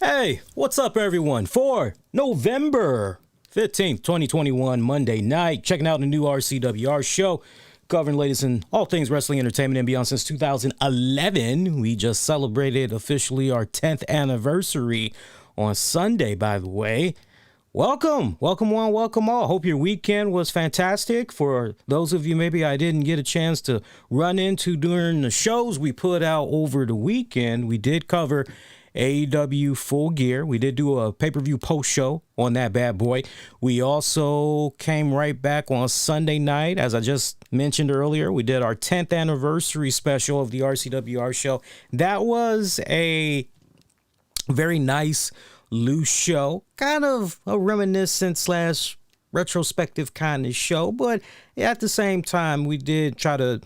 Hey, what's up, everyone? For November 15th, 2021, Monday night, checking out the new RCWR show, covering the latest in all things wrestling, entertainment, and beyond since 2011. We just celebrated officially our 10th anniversary on Sunday, by the way. Welcome one, welcome all. Hope your weekend was fantastic. For those of you maybe I didn't get a chance to run into during the shows we put out over the weekend, we did cover AEW Full Gear. We did do a pay-per-view post-show on that bad boy. We also came right back on Sunday night. As I just mentioned earlier, we did our 10th anniversary special of the RCWR show. That was a very nice, loose show. Kind of a reminiscent / retrospective kind of show, but at the same time, we did try to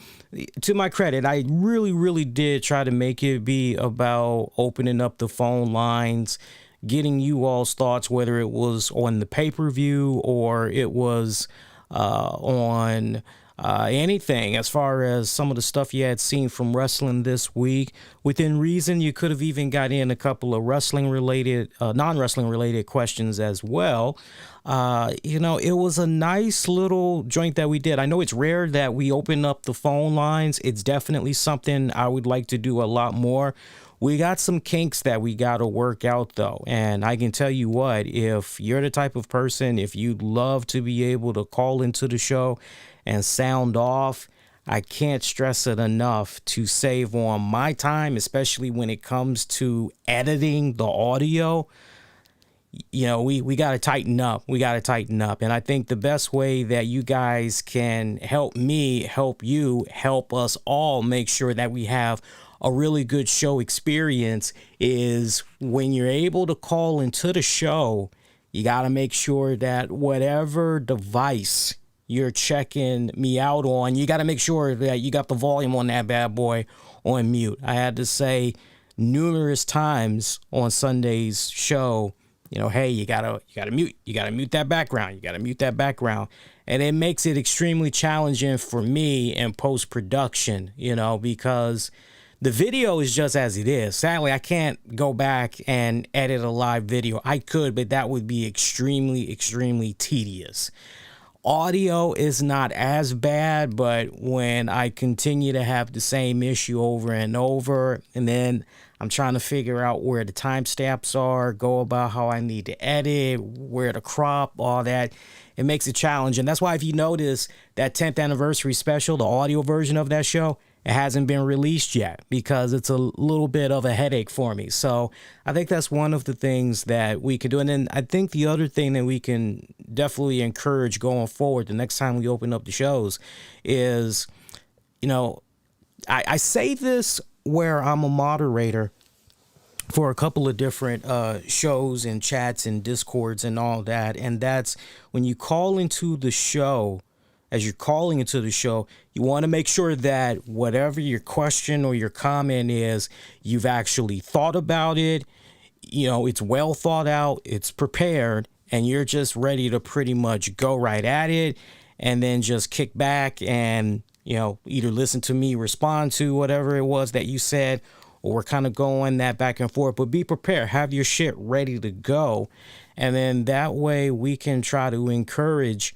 my credit, I really did try to make it be about opening up the phone lines, getting you all's thoughts, whether it was on the pay-per-view or it was on anything as far as some of the stuff you had seen from wrestling this week. Within reason, you could have even got in a couple of wrestling related, non-wrestling related questions as well. It was a nice little joint that we did. I know it's rare that we open up the phone lines. It's definitely something I would like to do a lot more. We got some kinks that we got to work out, though. And I can tell you what, if you're the type of person, if you'd love to be able to call into the show and sound off, I can't stress it enough to save on my time, especially when it comes to editing the audio. You know, we got to tighten up. And I think the best way that you guys can help me, help you, help us all make sure that we have a really good show experience is when you're able to call into the show, you got to make sure that whatever device you're checking me out on, you got to make sure that you got the volume on that bad boy on mute. I had to say numerous times on Sunday's show, hey, you gotta mute that background. And it makes it extremely challenging for me in post-production, because the video is just as it is. Sadly, I can't go back and edit a live video. I could, but that would be extremely tedious. Audio is not as bad, but when I continue to have the same issue over and over, and then I'm trying to figure out where the timestamps are, go about how I need to edit, where to crop, all that, it makes it challenging. That's why if you notice that 10th anniversary special, the audio version of that show, it hasn't been released yet because it's a little bit of a headache for me. So I think that's one of the things that we can do. And then I think the other thing that we can definitely encourage going forward the next time we open up the shows is, I say this where I'm a moderator for a couple of different shows and chats and discords and all that. And that's when you call into the show, as you're calling into the show, you want to make sure that whatever your question or your comment is, you've actually thought about it. It's well thought out, it's prepared, and you're just ready to pretty much go right at it and then just kick back and, either listen to me respond to whatever it was that you said, or we're kind of going that back and forth. But be prepared, have your shit ready to go. And then that way we can try to encourage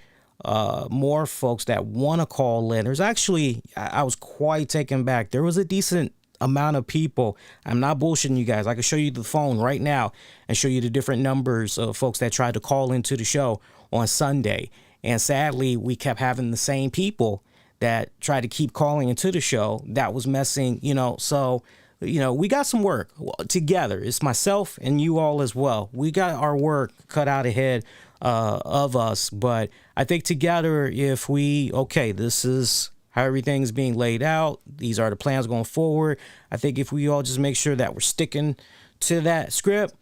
more folks that want to call in. There's actually, I was quite taken back. There was a decent amount of people. I'm not bullshitting you guys. I can show you the phone right now and show you the different numbers of folks that tried to call into the show on Sunday. And sadly, we kept having the same people that tried to keep calling into the show. That was messing, so, we got some work together. It's myself and you all as well. We got our work cut out ahead of us, but I think together, if this is how everything's being laid out, these are the plans going forward. I think if we all just make sure that we're sticking to that script,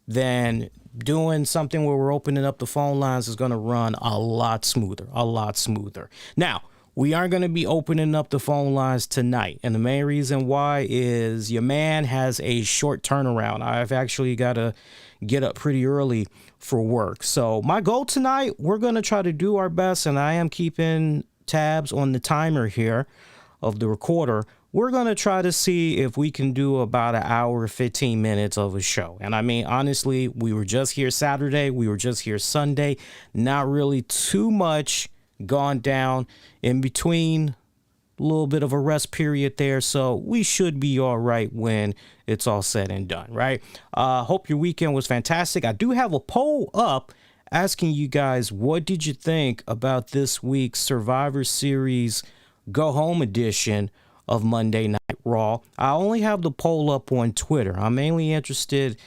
then doing something where we're opening up the phone lines is going to run a lot smoother. Now, we aren't going to be opening up the phone lines tonight. And the main reason why is your man has a short turnaround. I've actually got to get up pretty early for work. So my goal tonight, we're going to try to do our best. And I am keeping tabs on the timer here of the recorder. we're going to try to see if we can do about an hour, 15 minutes of a show. And I mean, honestly, we were just here Saturday. We were just here Sunday. Not really too much gone down in between. A little bit of a rest period there. So we should be all right when it's all said and done, right? Hope your weekend was fantastic. I do have a poll up asking you guys, what did you think about this week's Survivor Series Go Home edition of Monday Night Raw? I only have the poll up on Twitter. I'm mainly interested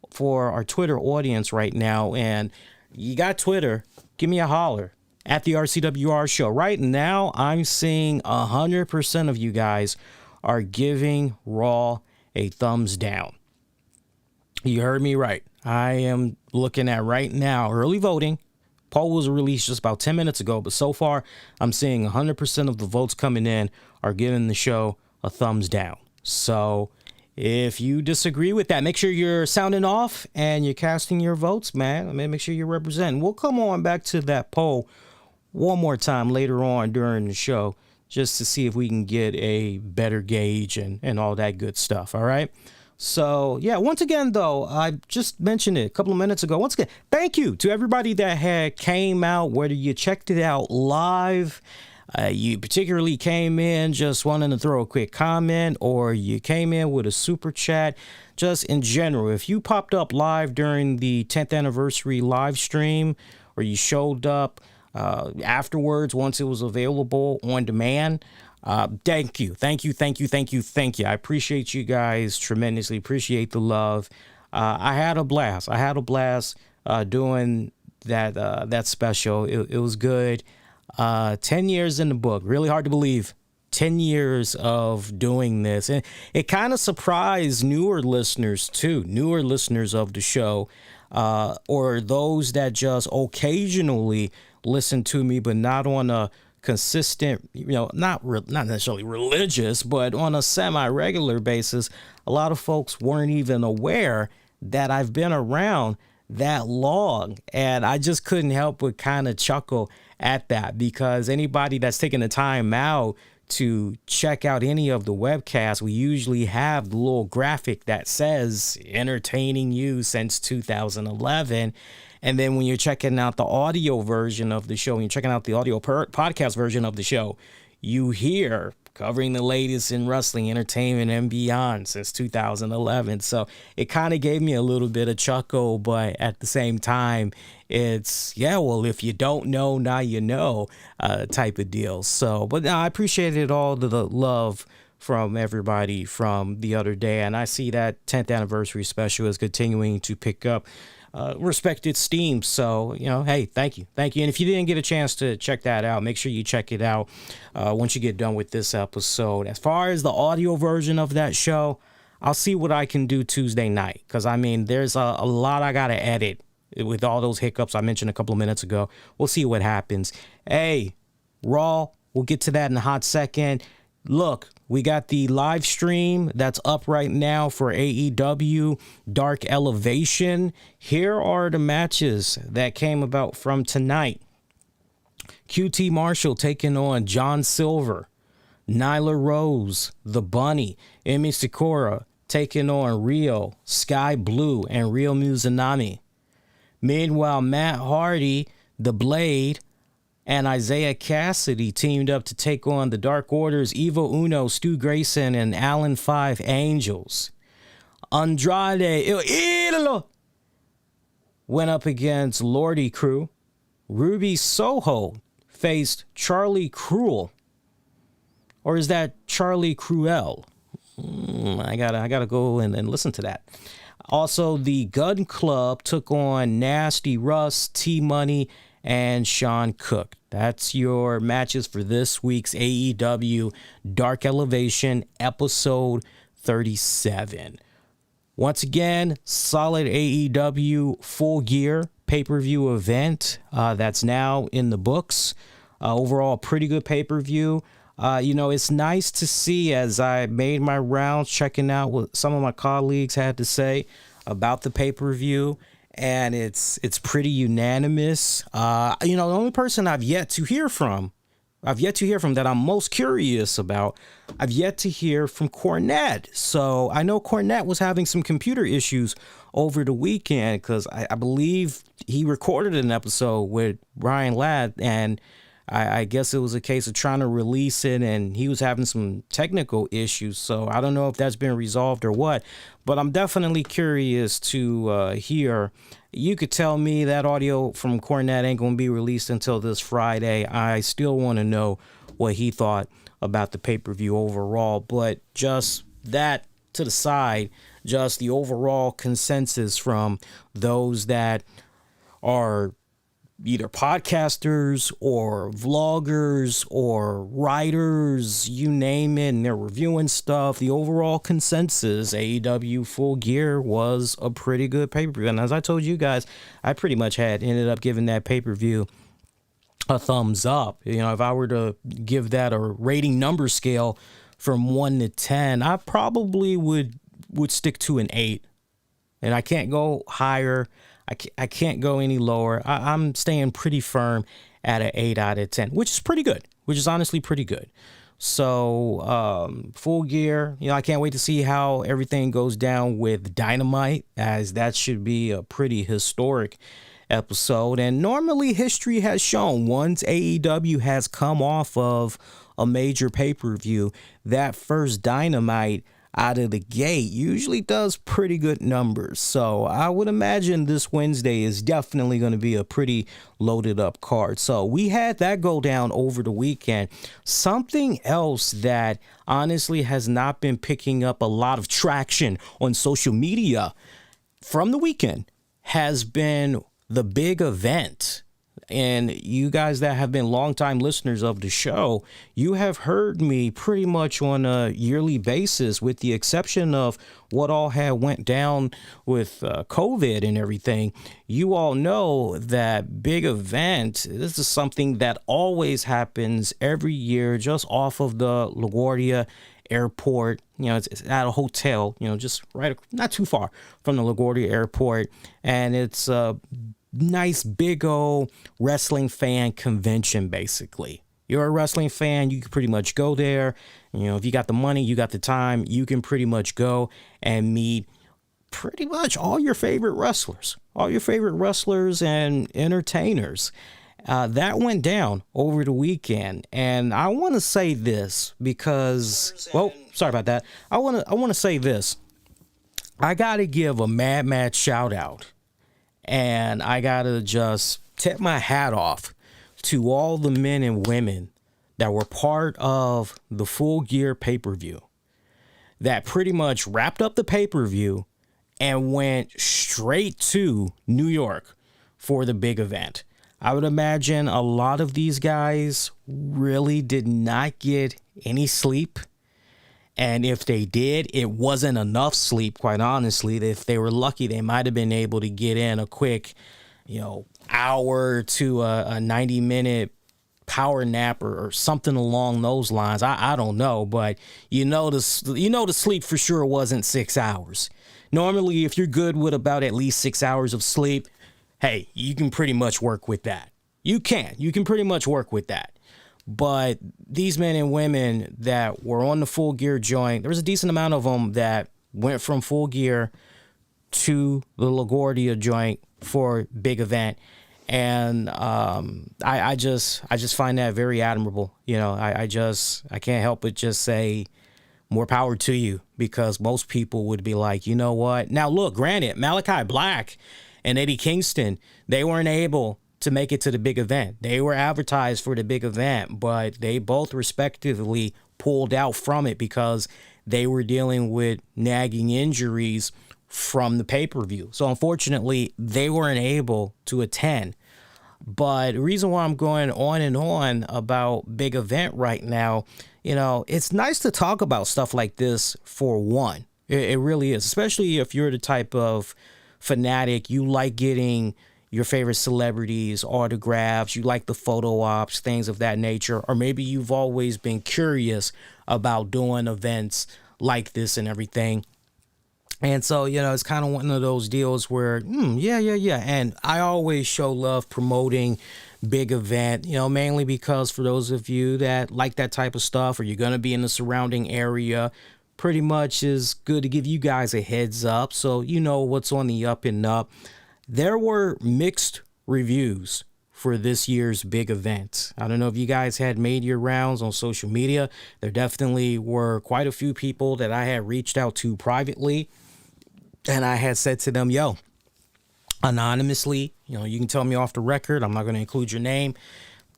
for our Twitter audience right now. And you got Twitter, give me a holler at the RCWR show. Right now, I'm seeing 100% of you guys are giving Raw a thumbs down. You heard me right. I am looking at right now early voting. Poll was released just about 10 minutes ago, but so far I'm seeing 100% of the votes coming in are giving the show a thumbs down. So if you disagree with that, make sure you're sounding off and you're casting your votes, man. I mean, make sure you're representing. We'll come on back to that poll one more time later on during the show just to see if we can get a better gauge and all that good stuff. All right. So, yeah, once again, though, I just mentioned it a couple of minutes ago. Once again, thank you to everybody that had came out, whether you checked it out live, you particularly came in just wanting to throw a quick comment, or you came in with a super chat. Just in general, if you popped up live during the 10th anniversary live stream, or you showed up afterwards once it was available on demand, thank you. I appreciate you guys tremendously. Appreciate the love. I had a blast. Doing that special. It was good. 10 years in the book. Really hard to believe. 10 years of doing this. And it kind of surprised newer listeners too. Newer listeners of the show, or those that just occasionally listen to me, but not on a consistent, not necessarily religious, but on a semi-regular basis. A lot of folks weren't even aware that I've been around that long, and I just couldn't help but kind of chuckle at that, because anybody that's taking the time out to check out any of the webcasts, we usually have the little graphic that says entertaining you since 2011. And then when you're checking out the audio version of the show, when you're checking out the audio podcast version of the show, you hear covering the latest in wrestling, entertainment, and beyond since 2011. So it kind of gave me a little bit of chuckle, but at the same time, it's, yeah, well, if you don't know, now you know, type of deal. So, but I appreciated all the love from everybody from the other day. And I see that 10th anniversary special is continuing to pick up respected steam. So, hey, thank you. And if you didn't get a chance to check that out, make sure you check it out once you get done with this episode. As far as the audio version of that show, I'll see what I can do Tuesday night, because I mean, there's a lot I gotta edit with all those hiccups I mentioned a couple of minutes ago. We'll see what happens. Hey, Raw, we'll get to that in a hot second. Look, we got the live stream that's up right now for AEW Dark Elevation. Here are the matches that came about from tonight. QT Marshall taking on John Silver. Nyla Rose, The Bunny, Emi Sakura taking on Rio, Sky Blue, and Rio Mizunami. Meanwhile, Matt Hardy, The Blade, and Isaiah Cassidy teamed up to take on the Dark Order's Evo Uno, Stu Grayson, and Allen 5 Angels. Andrade El Idolo went up against Lordy Crew. Ruby Soho faced Charlie Cruel. Or is that Charlie Cruel? I gotta go and listen to that. Also, the Gun Club took on Nasty Russ, T-Money, and Sean Cook. That's your matches for this week's AEW Dark Elevation episode 37. Once again, solid AEW Full Gear pay-per-view event that's now in the books. Overall, pretty good pay-per-view. It's nice to see, as I made my rounds checking out what some of my colleagues had to say about the pay-per-view, and it's pretty unanimous. The only person I've yet to hear from I've yet to hear from that I'm most curious about. I've yet to hear from Cornette. So I know Cornette was having some computer issues over the weekend because I believe he recorded an episode with Brian Ladd, and I guess it was a case of trying to release it, and he was having some technical issues. So I don't know if that's been resolved or what, but I'm definitely curious to hear. You could tell me that audio from Cornette ain't going to be released until this Friday. I still want to know what he thought about the pay-per-view overall, but just that to the side, just the overall consensus from those that are either podcasters or vloggers or writers, you name it, and they're reviewing stuff. The overall consensus, AEW Full Gear was a pretty good pay-per-view. And as I told you guys, I pretty much had ended up giving that pay-per-view a thumbs up. You know, if I were to give that a rating number scale from 1 to 10, I probably would stick to an 8. And I can't go higher. I can't go any lower. I'm staying pretty firm at an 8 out of 10, which is pretty good, which is honestly pretty good. So Full Gear, you know, I can't wait to see how everything goes down with Dynamite, as that should be a pretty historic episode. And normally history has shown once AEW has come off of a major pay-per-view, that first Dynamite out of the gate usually does pretty good numbers. So I would imagine this Wednesday is definitely going to be a pretty loaded up card. So we had that go down over the weekend. Something else that honestly has not been picking up a lot of traction on social media from the weekend has been the big event. And you guys that have been longtime listeners of the show, you have heard me pretty much on a yearly basis, with the exception of what all had went down with COVID and everything. You all know that big event, this is something that always happens every year just off of the LaGuardia Airport. You know, it's at a hotel, you know, just right, not too far from the LaGuardia Airport. And it's nice big old wrestling fan convention. Basically, you're a wrestling fan, you can pretty much go there. You know, if you got the money, you got the time, you can pretty much go and meet pretty much all your favorite wrestlers and entertainers. That went down over the weekend, and I want to say this because, well, sorry about that. I want to say this. I got to give a mad shout out. And I got to just tip my hat off to all the men and women that were part of the Full Gear pay-per-view that pretty much wrapped up the pay-per-view and went straight to New York for the big event. I would imagine a lot of these guys really did not get any sleep. And if they did, it wasn't enough sleep, quite honestly. If they were lucky, they might have been able to get in a quick, you know, hour to a 90-minute power nap or something along those lines. I don't know, but you know the sleep for sure wasn't 6 hours. Normally, if you're good with about at least 6 hours of sleep, hey, you can pretty much work with that. You can pretty much work with that. But these men and women that were on the Full Gear joint, there was a decent amount of them that went from Full Gear to the LaGuardia joint for big event. And I just find that very admirable. You know, I can't help but just say more power to you, because most people would be like, you know what? Now, look, granted, Malachi Black and Eddie Kingston, they weren't able to make it to the big event. They were advertised for the big event, but they both respectively pulled out from it because they were dealing with nagging injuries from the pay-per-view. So unfortunately, they weren't able to attend. But the reason why I'm going on and on about big event right now, you know, it's nice to talk about stuff like this for one. It really is, especially if you're the type of fanatic, you like getting your favorite celebrities, autographs, you like the photo ops, things of that nature, or maybe you've always been curious about doing events like this and everything. And so, it's kind of one of those deals where, yeah. And I always show love promoting big event, mainly because for those of you that like that type of stuff or you're going to be in the surrounding area, pretty much is good to give you guys a heads up so you know what's on the up and up. There were mixed reviews for this year's big event. I don't know if you guys had made your rounds on social media. There definitely were quite a few people that I had reached out to privately, and I had said to them, yo, anonymously, you can tell me off the record. I'm not going to include your name.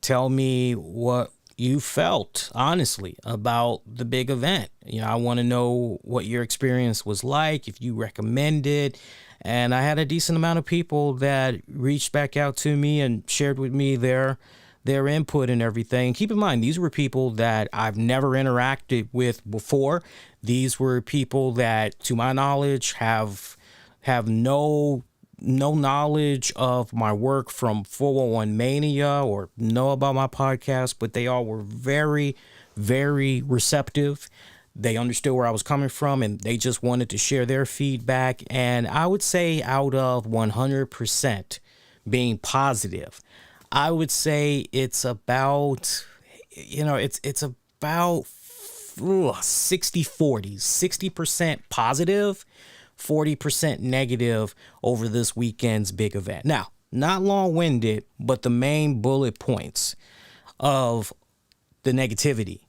Tell me what you felt, honestly, about the big event. I want to know what your experience was like, if you recommend it. And I had a decent amount of people that reached back out to me and shared with me their input and everything. Keep in mind, these were people that I've never interacted with before. These were people that, to my knowledge, have no knowledge of my work from 411 Mania or know about my podcast, but they all were very, very receptive. They understood where I was coming from, and they just wanted to share their feedback. And I would say out of 100% being positive, I would say it's about, it's about 60-40, 60% positive, 40% negative over this weekend's big event. Now, not long-winded, but the main bullet points of the negativity.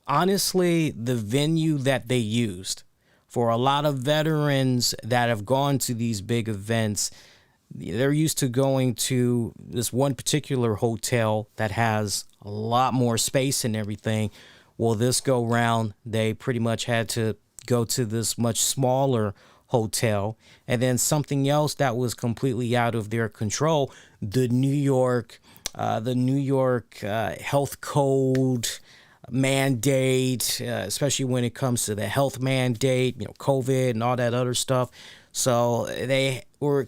Honestly, the venue that they used for a lot of veterans that have gone to these big events, they're used to going to this one particular hotel that has a lot more space and everything. Well, this go round, they pretty much had to go to this much smaller hotel. And then something else that was completely out of their control, the New York health code mandate, especially when it comes to the health mandate, COVID and all that other stuff. So they were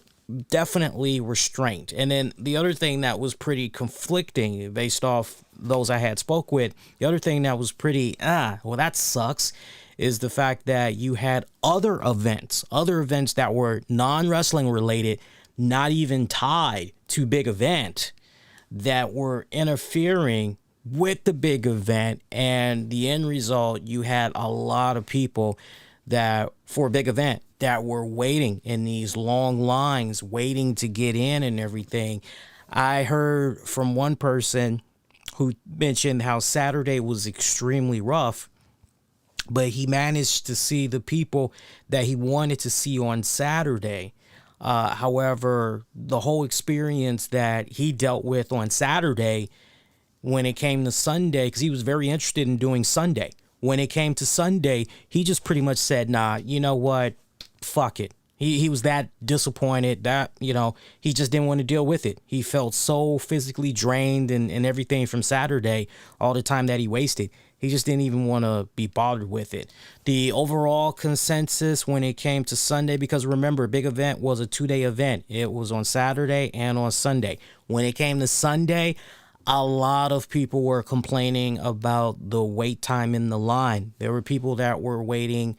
definitely restrained. And then the other thing that was pretty conflicting based off those I had spoke with, the other thing that was pretty, well, that sucks, is the fact that you had other events that were non-wrestling related, not even tied to big event, that were interfering with the big event. And the end result, you had a lot of people that for a big event that were waiting in these long lines, waiting to get in and everything. I heard from one person who mentioned how Saturday was extremely rough, but he managed to see the people that he wanted to see on Saturday. However, the whole experience that he dealt with on Saturday, when it came to Sunday, because he was very interested in doing Sunday. When it came to Sunday, he just pretty much said, nah, you know what? Fuck it. He was that disappointed that, he just didn't want to deal with it. He felt so physically drained and everything from Saturday, all the time that he wasted. He just didn't even want to be bothered with it. The overall consensus when it came to Sunday, because remember, big event was a 2-day event. It was on Saturday and on Sunday. When it came to Sunday, a lot of people were complaining about the wait time in the line. There were people that were waiting,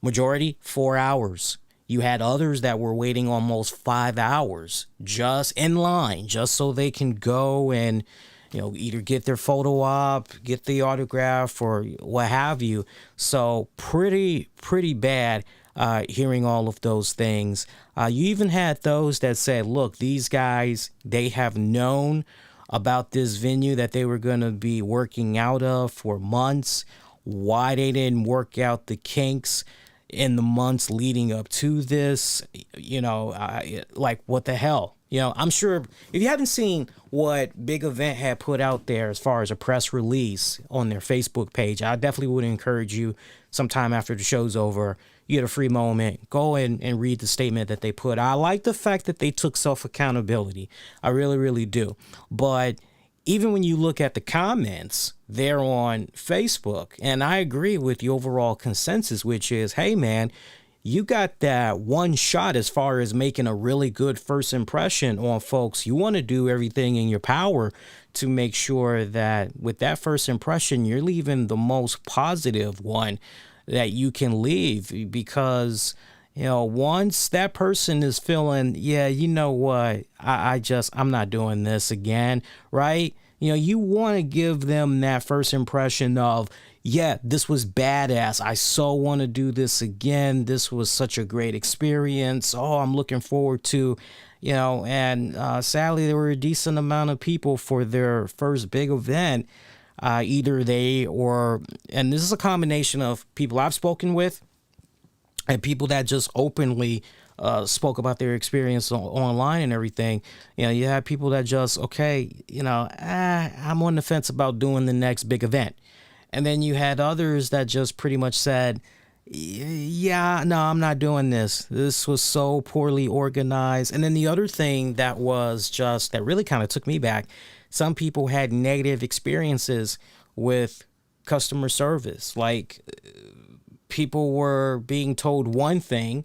majority, 4 hours. You had others that were waiting almost 5 hours just in line, just so they can go and, either get their photo op, get the autograph, or what have you. So pretty bad hearing all of those things. You even had those that said, look, these guys, they have known about this venue that they were going to be working out of for months. Why they didn't work out the kinks in the months leading up to this, like, what the hell? I'm sure if you haven't seen what Big Event had put out there as far as a press release on their Facebook page, I definitely would encourage you sometime after the show's over, you get a free moment, go in and read the statement that they put. I like the fact that they took self-accountability. I really, really do. But even when you look at the comments there on Facebook, and I agree with the overall consensus, which is, hey, man, you got that one shot as far as making a really good first impression on folks. You want to do everything in your power to make sure that with that first impression, you're leaving the most positive one that you can leave, because once that person is feeling, yeah, you know what, I'm not doing this again, right? You want to give them that first impression of, yeah, this was badass. I so want to do this again. This was such a great experience. Oh, I'm looking forward to, and sadly, there were a decent amount of people for their first big event. Either they and this is a combination of people I've spoken with and people that just openly spoke about their experience online and everything. You have people that just, okay, I'm on the fence about doing the next big event. And then you had others that just pretty much said, yeah, no, I'm not doing this. This was so poorly organized. And then the other thing that really kind of took me back, some people had negative experiences with customer service. Like, people were being told one thing,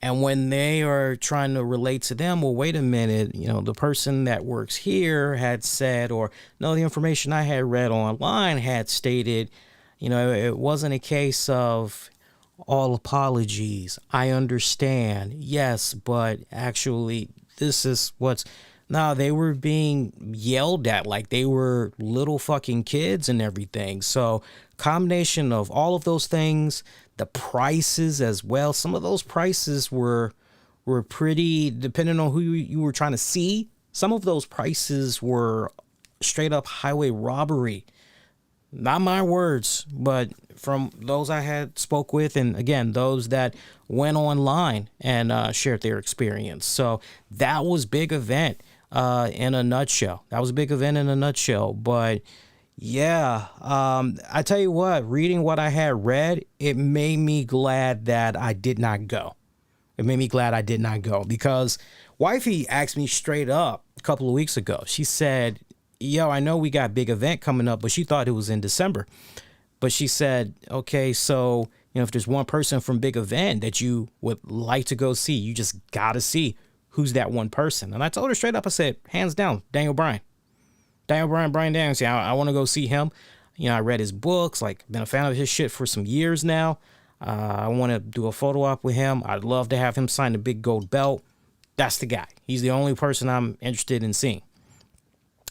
and when they are trying to relate to them, well, wait a minute, the person that works here had said, or no, the information I had read online had stated, it wasn't a case of all apologies. I understand. Yes, but actually, this is what's... No, they were being yelled at like they were little fucking kids and everything. So, combination of all of those things, the prices as well. Some of those prices were pretty, depending on who you were trying to see. Some of those prices were straight up highway robbery. Not my words, but from those I had spoke with, and again, those that went online and shared their experience. So that was big event in a nutshell. That was a big event in a nutshell. But yeah, I tell you what, reading what I had read, it made me glad that I did not go. It made me glad I did not go, because wifey asked me straight up a couple of weeks ago. She said, yo, I know we got big event coming up, but she thought it was in December. But she said, okay, so, if there's one person from big event that you would like to go see, you just got to see who's that one person. And I told her straight up, I said, hands down, Daniel Bryan, Brian Danielson. I want to go see him. I read his books, like, been a fan of his shit for some years now. I want to do a photo op with him. I'd love to have him sign the big gold belt. That's the guy. He's the only person I'm interested in seeing.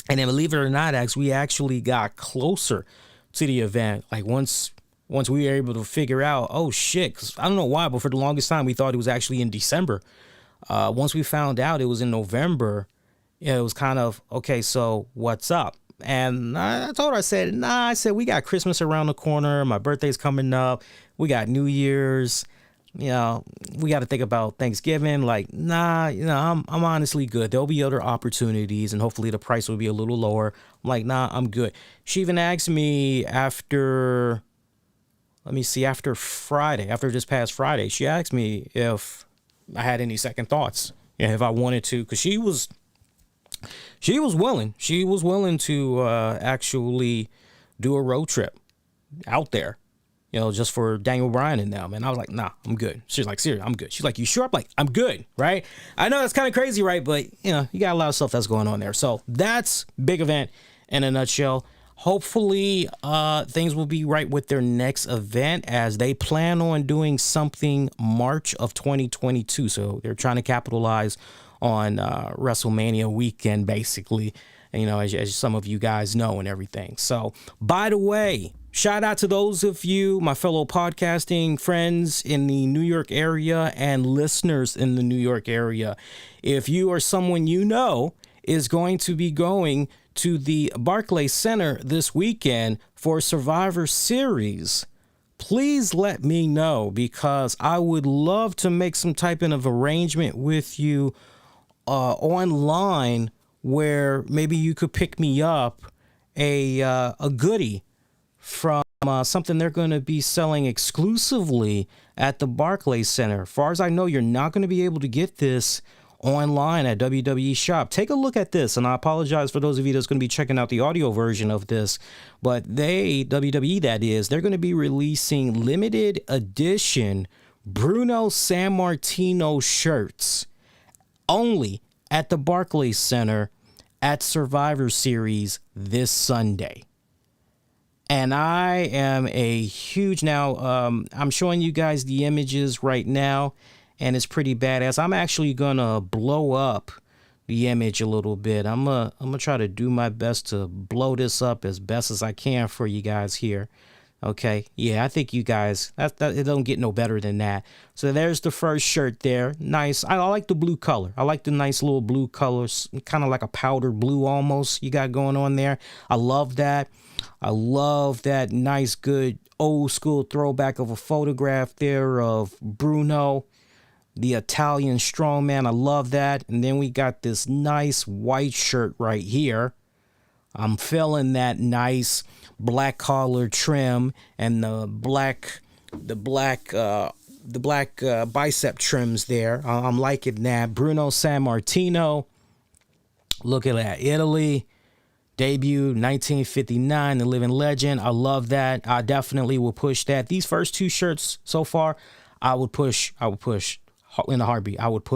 And then, believe it or not, we actually got closer to the event. Like, once we were able to figure out, oh shit, 'cause I don't know why, but for the longest time we thought it was actually in December. Once we found out it was in November, it was kind of, okay, so what's up? And I told her, I said, we got Christmas around the corner. My birthday's coming up. We got New Year's. We got to think about Thanksgiving. Like, I'm honestly good. There'll be other opportunities, and hopefully the price will be a little lower. I'm like, I'm good. She even asked me after Friday, after this past Friday, she asked me if I had any second thoughts, if I wanted to, because she was willing. She was willing to actually do a road trip out there, just for Daniel Bryan and them. And I was like, nah, I'm good. She's like, seriously, I'm good. She's like, you sure? I'm like, I'm good, right? I know that's kind of crazy, right? But, you got a lot of stuff that's going on there. So that's big event in a nutshell. Hopefully, things will be right with their next event, as they plan on doing something March of 2022. So they're trying to capitalize on WrestleMania weekend, basically, as some of you guys know and everything. So, by the way, shout out to those of you, my fellow podcasting friends in the New York area and listeners in the New York area. If you are someone is going to be going to the Barclays Center this weekend for Survivor Series, please let me know, because I would love to make some type of arrangement with you online, where maybe you could pick me up a goodie from something they're going to be selling exclusively at the Barclays Center. As far as I know, you're not going to be able to get this online at WWE Shop. Take a look at this, and I apologize for those of you that's going to be checking out the audio version of this, but WWE, that is, they're going to be releasing limited edition Bruno Sammartino shirts only at the Barclays Center at Survivor Series this Sunday. And I am a huge, I'm showing you guys the images right now, and it's pretty badass. I'm actually gonna blow up the image a little bit. I'm gonna try to do my best to blow this up as best as I can for you guys here. Okay, yeah, I think you guys, that it don't get no better than that. So there's the first shirt there. Nice. I like the blue color. I like the nice little blue colors, kind of like a powder blue almost you got going on there. I love that. I love that nice, good old school throwback of a photograph there of Bruno, the Italian strongman. I love that. And then we got this nice white shirt right here. I'm feeling that nice black collar trim and the black bicep trims there. I'm liking that. Bruno Sammartino, look at that. Italy, debut 1959, the living legend. I love that. I definitely will push that. These first two shirts so far, I would push in a heartbeat. I would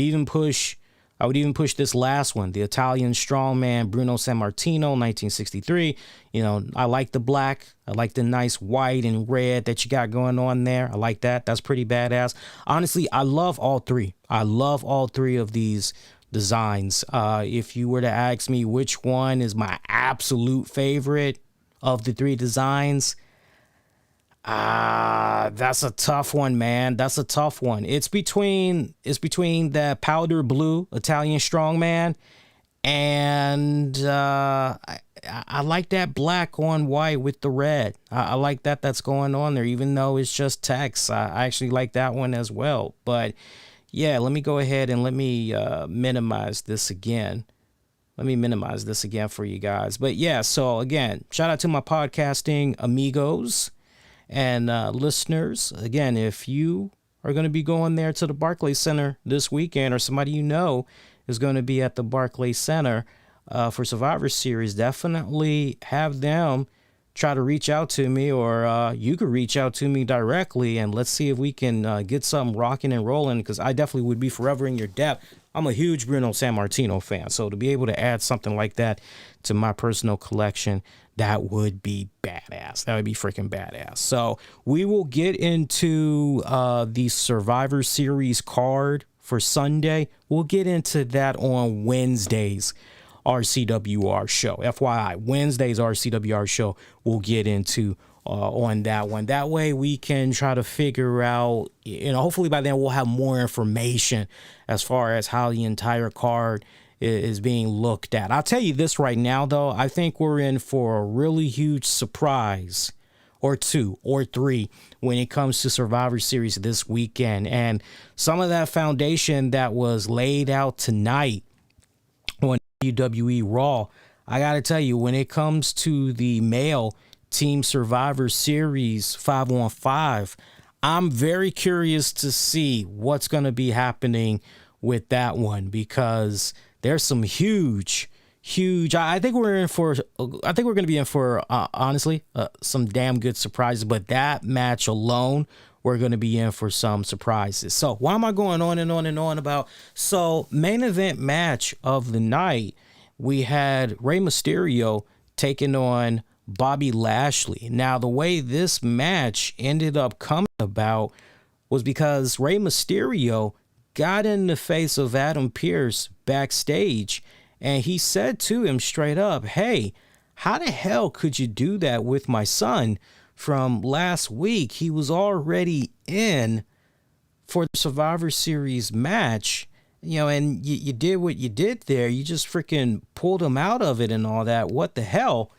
even push this last one, the Italian strongman Bruno Sammartino, 1963. You know, I like the black. I like the nice white and red that you got going on there. I like that. That's pretty badass. Honestly, I love all three. I love all three of these designs. If you were to ask me which one is my absolute favorite of the three designs, that's a tough one, man. That's a tough one. It's between the powder blue Italian strongman and I like that black on white with the red. I like that's going on there, even though it's just text. I actually like that one as well. But yeah, let me go ahead and let me minimize this again. Let me minimize this again for you guys. But yeah, so again, shout out to my podcasting amigos and listeners. Again, if you are going to be going there to the Barclays Center this weekend, or somebody you know is going to be at the Barclays Center for Survivor Series, definitely have them try to reach out to me, or you could reach out to me directly, and let's see if we can get something rocking and rolling, because I definitely would be forever in your debt. I'm a huge Bruno Sammartino fan, so to be able to add something like that to my personal collection, that would be badass. That would be freaking badass. So we will get into the Survivor Series card for Sunday. We'll get into that on Wednesday's RCWR show. FYI, Wednesday's RCWR show we'll get into on that one. That way we can try to figure out, hopefully by then we'll have more information as far as how the entire card is being looked at. I'll tell you this right now, though. I think we're in for a really huge surprise, or two or three, when it comes to Survivor Series this weekend. And some of that foundation that was laid out tonight on WWE RAW, I got to tell you, when it comes to the male Team Survivor Series 5-on-5, I'm very curious to see what's going to be happening with that one, because there's some huge, I think we're going to be in for, honestly, some damn good surprises. But that match alone, we're going to be in for some surprises. So why am I going on and on and on about? So main event match of the night, we had Rey Mysterio taking on Bobby Lashley. Now, the way this match ended up coming about was because Rey Mysterio got in the face of Adam Pearce backstage, and he said to him straight up, "Hey, how the hell could you do that with my son from last week? He was already in for the Survivor Series match, and you did what you did there. You just freaking pulled him out of it and all that. What the hell?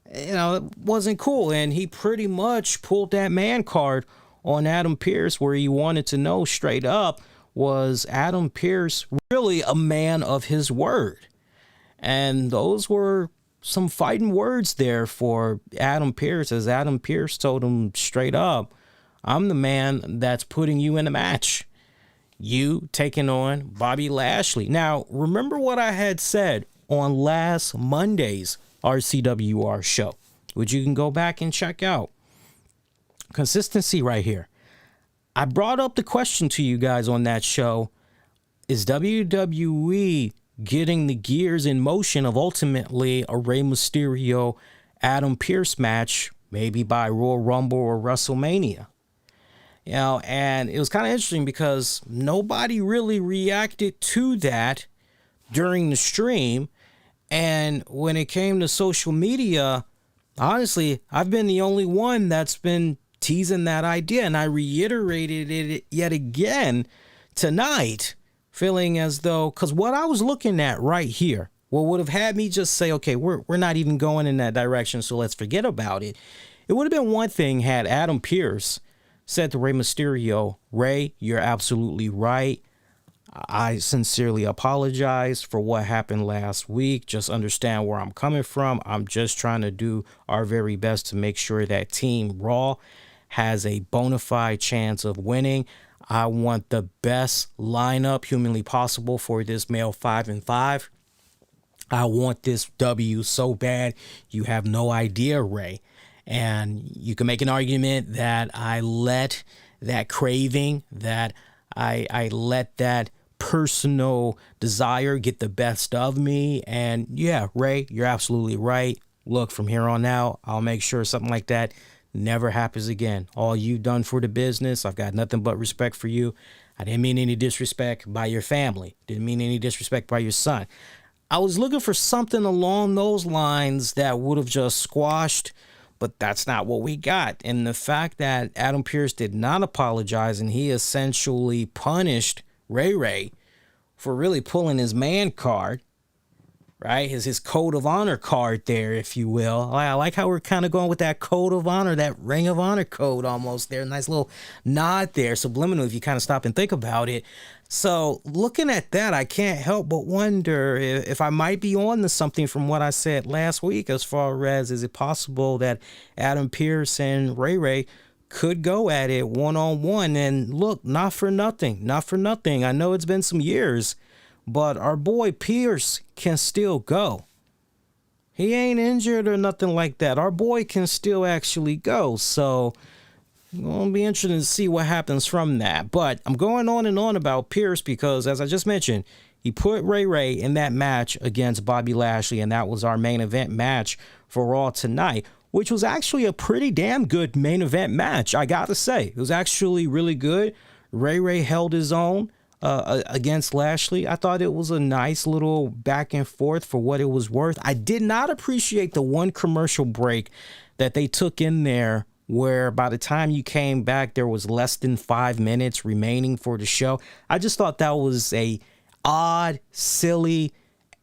It wasn't cool." And he pretty much pulled that man card on Adam Pearce, where he wanted to know straight up, was Adam Pearce really a man of his word? And those were some fighting words there for Adam Pearce, as Adam Pearce told him straight up, "I'm the man that's putting you in a match. You taking on Bobby Lashley." Now, remember what I had said on last Monday's RCWR show, which you can go back and check out. Consistency right here. I brought up the question to you guys on that show: is WWE getting the gears in motion of ultimately a Rey Mysterio Adam Pearce match, maybe by Royal Rumble or WrestleMania? And it was kind of interesting because nobody really reacted to that during the stream. And when it came to social media, honestly, I've been the only one that's been teasing that idea. And I reiterated it yet again tonight, feeling as though, because what I was looking at right here, what would have had me just say, okay, we're not even going in that direction, so let's forget about it. It would have been one thing had Adam Pearce said to Rey Mysterio, Rey, you're absolutely right. I sincerely apologize for what happened last week. Just understand where I'm coming from. I'm just trying to do our very best to make sure that Team Raw has a bona fide chance of winning. I want the best lineup humanly possible for this male 5-5. I want this W so bad you have no idea, Rey. And you can make an argument that I let that craving, that I let that personal desire get the best of me. And yeah, Rey, you're absolutely right. Look, from here on out, I'll make sure something like that never happens again. All you've done for the business, I've got nothing but respect for you. I didn't mean any disrespect by your family. Didn't mean any disrespect by your son. I was looking for something along those lines that would have just squashed, but that's not what we got. And the fact that Adam Pearce did not apologize and he essentially punished Ray for really pulling his man card, right? His code of honor card there, if you will. I like how we're kind of going with that code of honor, that ring of honor code almost there. Nice little nod there, subliminal if you kind of stop and think about it. So looking at that, I can't help but wonder if I might be on to something from what I said last week as far as, is it possible that Adam Pearce and Ray could go at it one-on-one? And look, not for nothing. I know it's been some years, but our boy Pearce can still go. He ain't injured or nothing like that. Our boy can still actually go. So it'll be interesting to see what happens from that. But I'm going on and on about Pearce because, as I just mentioned, he put Ray in that match against Bobby Lashley, and that was our main event match for Raw tonight, which was actually a pretty damn good main event match, I got to say. It was actually really good. Ray held his own against Lashley. I thought it was a nice little back and forth for what it was worth. I did not appreciate the one commercial break that they took in there where by the time you came back, there was less than 5 minutes remaining for the show. I just thought that was a odd, silly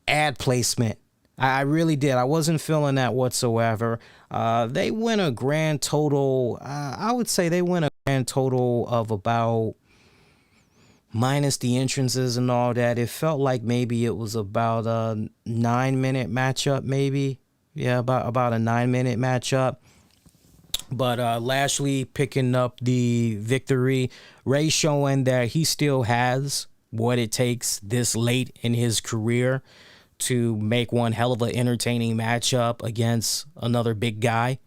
ad placement. I really did. I wasn't feeling that whatsoever. They went a grand total, I would say they went a grand total of about, minus the entrances and all that, it felt like maybe it was about a 9-minute matchup, maybe. Yeah, about a 9-minute matchup. But Lashley picking up the victory. Ray showing that he still has what it takes this late in his career to make one hell of an entertaining matchup against another big guy,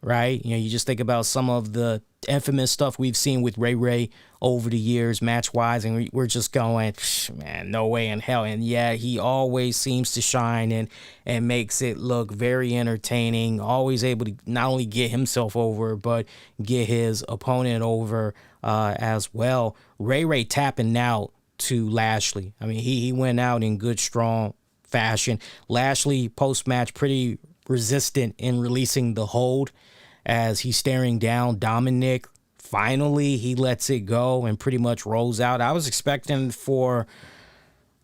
right? You know, you just think about some of the infamous stuff we've seen with Ray over the years, match-wise, and we're just going, man, no way in hell. And yeah, he always seems to shine and makes it look very entertaining, always able to not only get himself over, but get his opponent over as well. Ray tapping out to Lashley. I mean, he went out in good, strong fashion. Lashley, post-match, pretty resistant in releasing the hold as he's staring down Dominic. Finally, he lets it go and pretty much rolls out. I was expecting for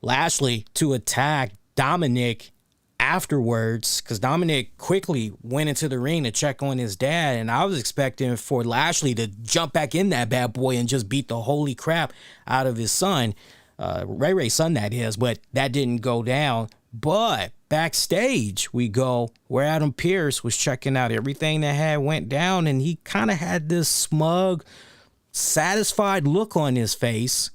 Lashley to attack Dominic afterwards because Dominic quickly went into the ring to check on his dad, and I was expecting for Lashley to jump back in that bad boy and just beat the holy crap out of his son. Ray's son, that is, but that didn't go down. But backstage we go where Adam Pearce was checking out everything that had went down, and he kind of had this smug, satisfied look on his face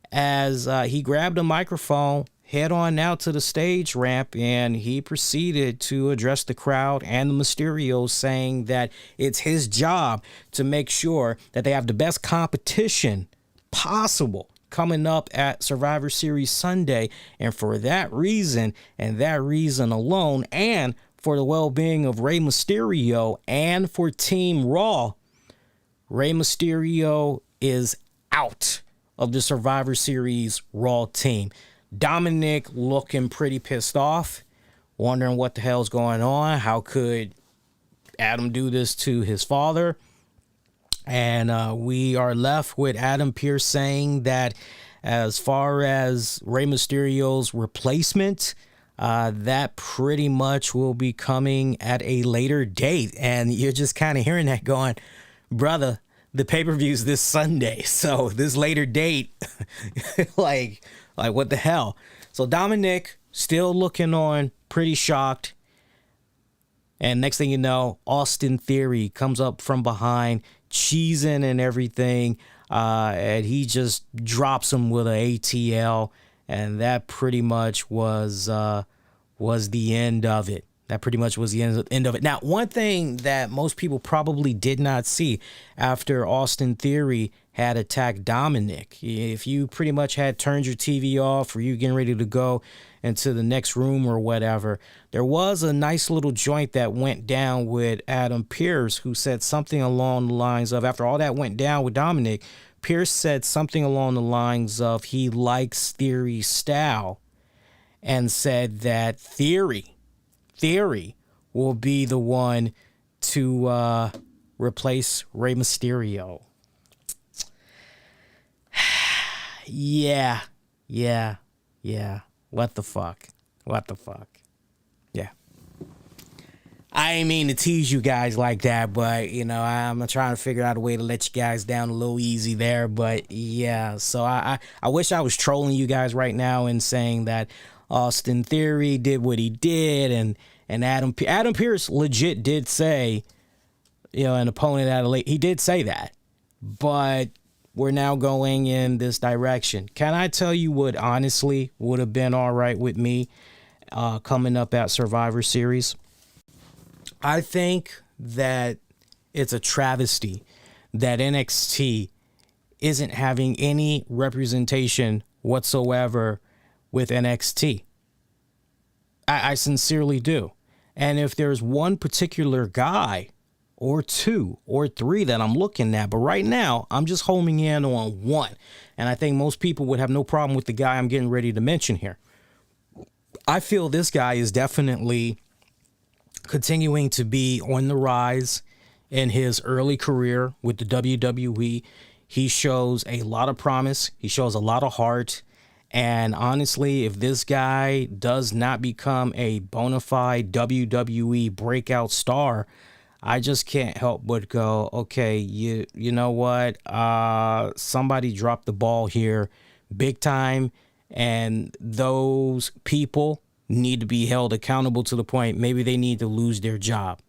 as he grabbed a microphone, head on out to the stage ramp, and he proceeded to address the crowd and the Mysterios, saying that it's his job to make sure that they have the best competition possible coming up at Survivor Series Sunday. And for that reason, and that reason alone, and for the well-being of Rey Mysterio and for Team Raw, Rey Mysterio is out of the Survivor Series Raw team. Dominic looking pretty pissed off, wondering what the hell's going on. How could Adam do this to his father? And we are left with Adam Pearce saying that as far as Rey Mysterio's replacement, that pretty much will be coming at a later date. And you're just kind of hearing that going, brother, the pay-per-view's this Sunday. So this later date, like what the hell? So Dominic still looking on pretty shocked. And next thing you know, Austin Theory comes up from behind, cheesing and everything. And he just drops him with an ATL. And that pretty much was the end of it. That pretty much was the end of it. Now, one thing that most people probably did not see after Austin Theory had attacked Dominic, if you pretty much had turned your TV off or you getting ready to go into the next room or whatever, there was a nice little joint that went down with Adam Pearce, who said something along the lines of, after all that went down with Dominic, Pearce said something along the lines of he likes Theory's style and said that Theory will be the one to replace Rey Mysterio. Yeah. What the fuck? Yeah. I ain't mean to tease you guys like that, but, you know, I'm trying to figure out a way to let you guys down a little easy there. But, yeah, so I wish I was trolling you guys right now and saying that Austin Theory did what he did, and Adam Pearce legit did say, you know, an opponent at a late, he did say that, but we're now going in this direction. Can I tell you what honestly would have been all right with me coming up at Survivor Series? I think that it's a travesty that NXT isn't having any representation whatsoever with NXT. I sincerely do. And if there's one particular guy or two or three that I'm looking at, but right now I'm just homing in on one. And I think most people would have no problem with the guy I'm getting ready to mention here. I feel this guy is definitely continuing to be on the rise in his early career with the WWE. He shows a lot of promise. He shows a lot of heart. And honestly, if this guy does not become a bona fide WWE breakout star, I just can't help but go, okay, you know what? Somebody dropped the ball here big time. And those people need to be held accountable to the point maybe they need to lose their job.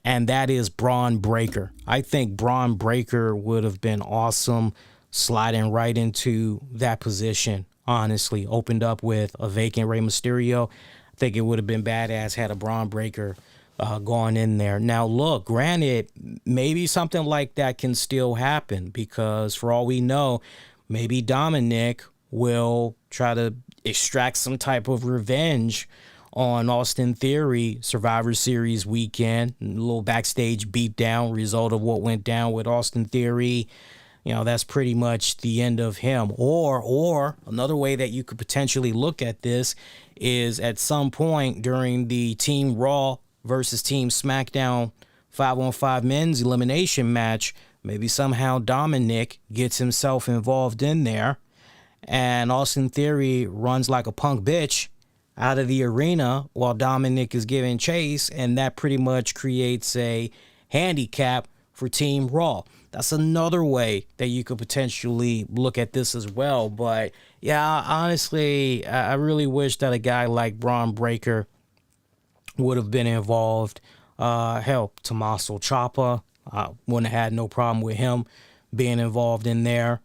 And that is Braun Breaker. I think Braun Breaker would have been awesome sliding right into that position, honestly. Opened up with a vacant Rey Mysterio. I think it would have been badass had a Braun Breaker gone in there. Now, look, granted, maybe something like that can still happen because for all we know, maybe Dominic will try to extract some type of revenge on Austin Theory Survivor Series weekend. A little backstage beatdown result of what went down with Austin Theory. You know, that's pretty much the end of him. Or another way that you could potentially look at this is at some point during the Team Raw versus Team SmackDown 5-on-5 men's elimination match, maybe somehow Dominic gets himself involved in there and Austin Theory runs like a punk bitch out of the arena while Dominic is giving chase, and that pretty much creates a handicap for Team Raw. That's another way that you could potentially look at this as well. But yeah, honestly, I really wish that a guy like Braun Breaker would have been involved. Hell, Tommaso Ciampa, I wouldn't have had no problem with him being involved in there.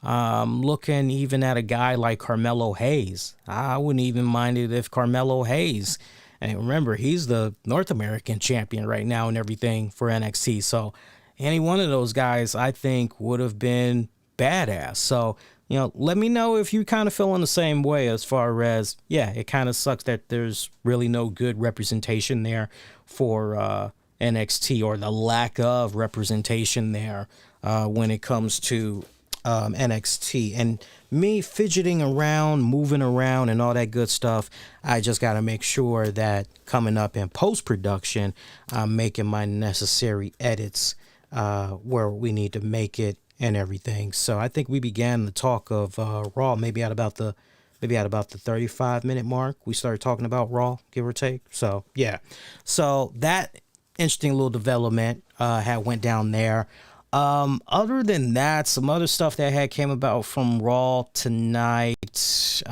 Looking even at a guy like Carmelo Hayes. I wouldn't even mind it if Carmelo Hayes, and remember, he's the North American champion right now and everything for NXT. So any one of those guys, I think, would have been badass. So, you know, let me know if you kind of feel in the same way as far as, yeah, it kind of sucks that there's really no good representation there for NXT, or the lack of representation there when it comes to NXT. And me fidgeting around, moving around, and all that good stuff, I just got to make sure that coming up in post-production, I'm making my necessary edits where we need to make it and everything. So I think we began the talk of Raw maybe at about the 35-minute mark. We started talking about Raw, give or take. So yeah, so that interesting little development had went down there. Other than that, some other stuff that had came about from Raw tonight. Just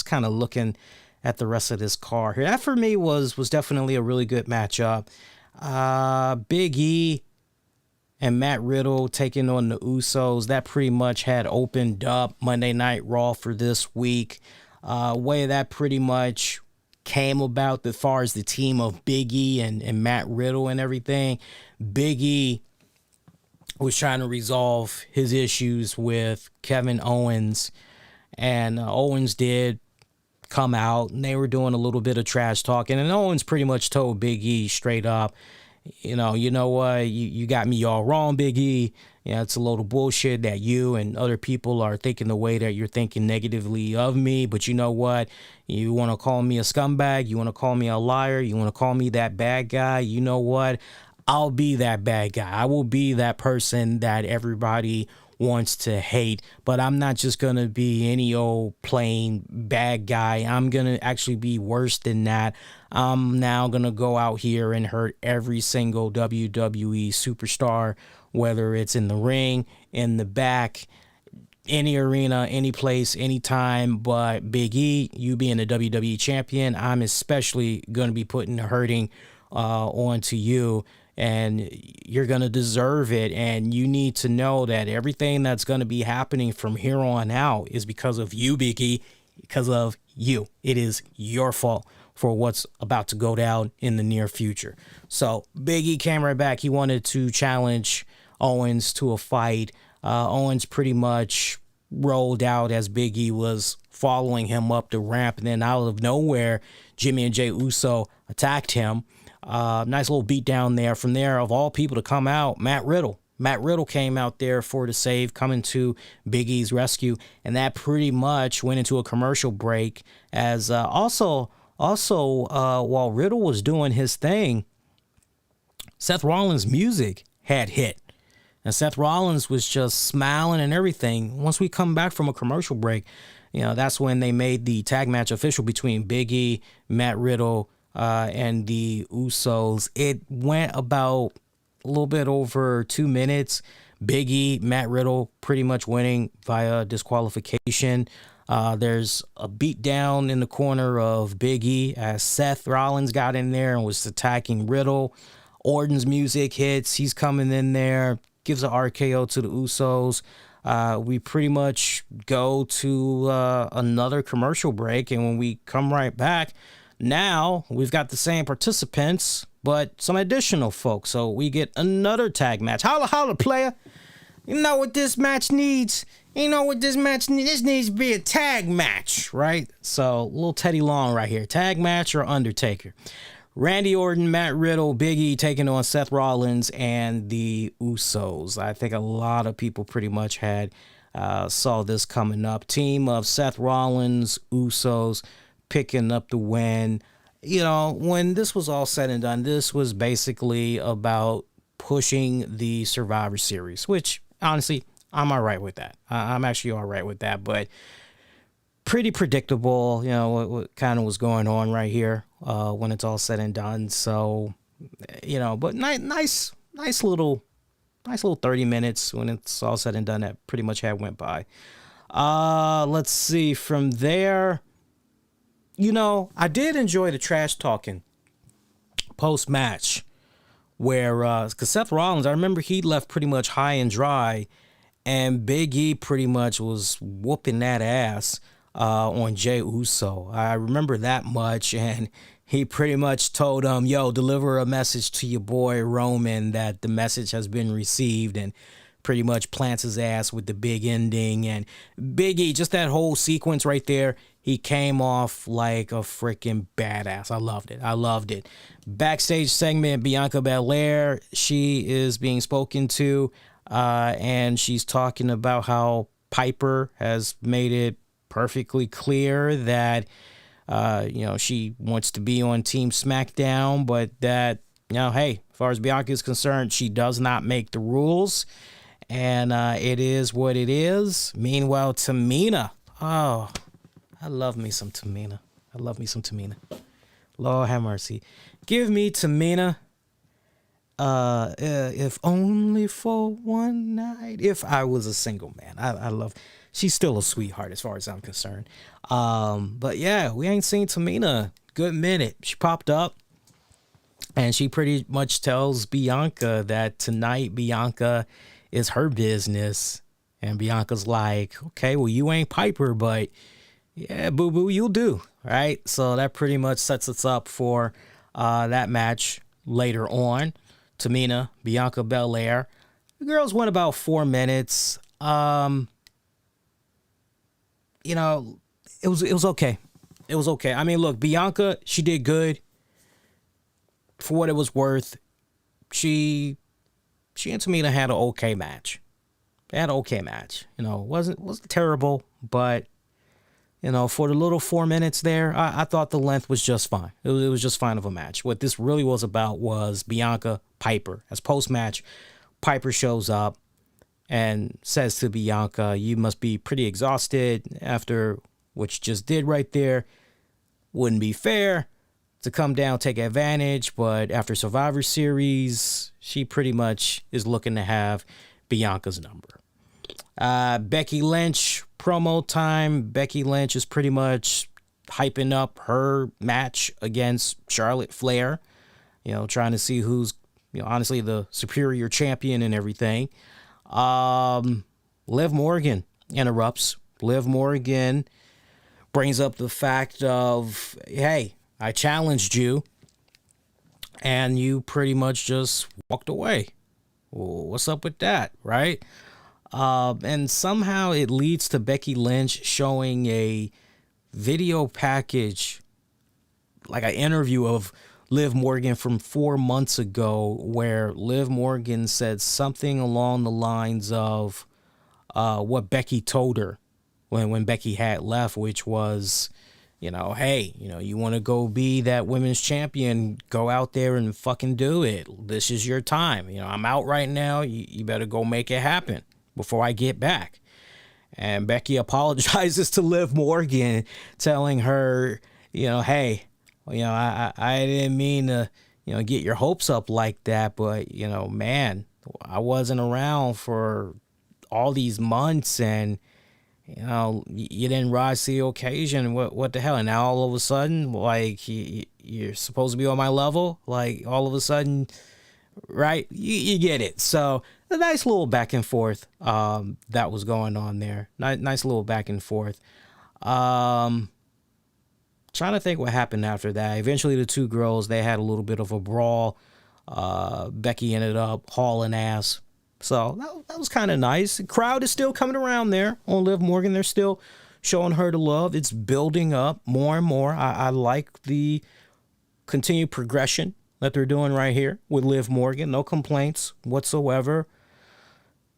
kind of looking at the rest of this card here. That for me was definitely a really good matchup. Big E and Matt Riddle taking on the Usos. That pretty much had opened up Monday Night Raw for this week. Way that pretty much came about as far as the team of Big E and Matt Riddle and everything. Big E was trying to resolve his issues with Kevin Owens, and Owens did come out, and they were doing a little bit of trash talking, and Owens pretty much told Big E straight up, you know what, you got me all wrong, Big E. It's a load of bullshit that you and other people are thinking the way that you're thinking negatively of me, but you know what, you want to call me a scumbag, you want to call me a liar, you want to call me that bad guy, you know what, I'll be that bad guy. I will be that person that everybody wants to hate, but I'm not just going to be any old plain bad guy. I'm going to actually be worse than that. I'm now going to go out here and hurt every single WWE superstar, whether it's in the ring, in the back, any arena, any place, anytime. But Big E, you being the WWE champion, I'm especially going to be putting the hurting onto you. And you're going to deserve it. And you need to know that everything that's going to be happening from here on out is because of you, Big E, because of you. It is your fault for what's about to go down in the near future. So Big E came right back. He wanted to challenge Owens to a fight. Owens pretty much rolled out as Big E was following him up the ramp. And then out of nowhere, Jimmy and Jey Uso attacked him. Nice little beat down there. From there, of all people to come out, Matt Riddle. Matt Riddle came out there for the save, coming to Big E's rescue, and that pretty much went into a commercial break. As also while Riddle was doing his thing, Seth Rollins' music had hit, and Seth Rollins was just smiling and everything. Once we come back from a commercial break, that's when they made the tag match official between Big E, Matt Riddle, and the Usos. It went about a little bit over 2 minutes. Big E, Matt Riddle pretty much winning via disqualification. There's a beat down in the corner of Big E as Seth Rollins got in there and was attacking Riddle. Orton's music hits. He's coming in there, gives an RKO to the Usos. We pretty much go to another commercial break, and when we come right back, now we've got the same participants, but some additional folks. So we get another tag match. Holla, holla, player. You know what this match needs? This needs to be a tag match, right? So, little Teddy Long right here. Tag match or Undertaker. Randy Orton, Matt Riddle, Big E taking on Seth Rollins and the Usos. I think a lot of people pretty much had saw this coming up. Team of Seth Rollins, Usos, picking up the win. When this was all said and done, this was basically about pushing the Survivor Series, which honestly, I'm all right with that. I'm actually all right with that, but pretty predictable, what kind of was going on right here when it's all said and done. So, but nice little 30 minutes when it's all said and done that pretty much went by. Let's see from there. I did enjoy the trash talking post-match where, because Seth Rollins, I remember he left pretty much high and dry, and Big E pretty much was whooping that ass on Jey Uso. I remember that much, and he pretty much told him, deliver a message to your boy Roman that the message has been received, and pretty much plants his ass with the big ending. And Big E, just that whole sequence right there, he came off like a freaking badass. I loved it. Backstage segment, Bianca Belair, she is being spoken to, and she's talking about how Piper has made it perfectly clear that, she wants to be on Team SmackDown, but that, hey, as far as Bianca is concerned, she does not make the rules, and it is what it is. Meanwhile, Tamina, I love me some Tamina. Lord have mercy. Give me Tamina. If only for one night. If I was a single man. I love. She's still a sweetheart as far as I'm concerned. But yeah, we ain't seen Tamina good minute. She popped up, and she pretty much tells Bianca that tonight Bianca is her business. And Bianca's like, okay, well, you ain't Piper, but yeah, boo-boo, you'll do, right? So that pretty much sets us up for that match later on. Tamina, Bianca Belair. The girls went about 4 minutes. It was okay. It was okay. I mean, look, Bianca, she did good for what it was worth. She and Tamina had an okay match. They had an okay match. Wasn't terrible, but for the little 4 minutes there, I thought the length was just fine. It was just fine of a match. What this really was about was Bianca Piper. As post-match, Piper shows up and says to Bianca, you must be pretty exhausted after what you just did right there. Wouldn't be fair to come down, take advantage, but after Survivor Series, she pretty much is looking to have Bianca's number. Becky Lynch, promo time. Becky Lynch is pretty much hyping up her match against Charlotte Flair, trying to see who's, honestly the superior champion and everything. Liv Morgan interrupts. Liv Morgan brings up the fact of, hey, I challenged you and you pretty much just walked away. Well, what's up with that, right? And somehow it leads to Becky Lynch showing a video package, like an interview of Liv Morgan from 4 months ago, where Liv Morgan said something along the lines of what Becky told her when Becky had left, which was, hey, you want to go be that women's champion, go out there and fucking do it. This is your time. I'm out right now. You better go make it happen before I get back. And Becky apologizes to Liv Morgan, telling her, hey, I didn't mean to, get your hopes up like that, but, man, I wasn't around for all these months and, you didn't rise to the occasion. What the hell? And now all of a sudden, like, you're supposed to be on my level? Like, all of a sudden, right? You get it. So a nice little back and forth that was going on there. Nice little back and forth. Trying to think what happened after that. Eventually, the two girls, they had a little bit of a brawl. Becky ended up hauling ass. So that was kind of nice. The crowd is still coming around there on Liv Morgan. They're still showing her the love. It's building up more and more. I like the continued progression that they're doing right here with Liv Morgan. No complaints whatsoever.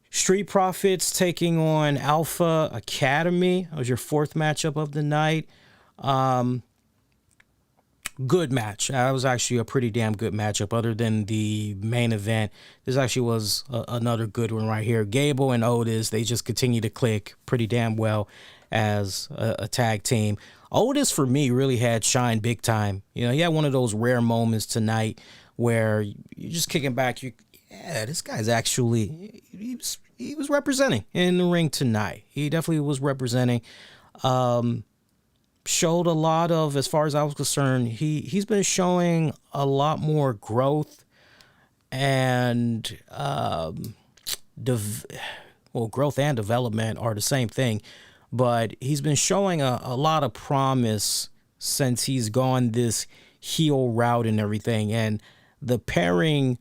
Street Profits taking on Alpha Academy. That was your fourth matchup of the night. Good match. That was actually a pretty damn good matchup. Other than the main event, this actually was another good one right here. Gable and Otis, they just continue to click pretty damn well as a tag team. Otis, for me, really had shine big time. He had one of those rare moments tonight where you're just kicking back. This guy's actually, he was representing in the ring tonight. He definitely was representing. Showed a lot of, as far as I was concerned, he's been showing a lot more growth and growth and development are the same thing, but he's been showing a lot of promise since he's gone this heel route and everything. And the pairing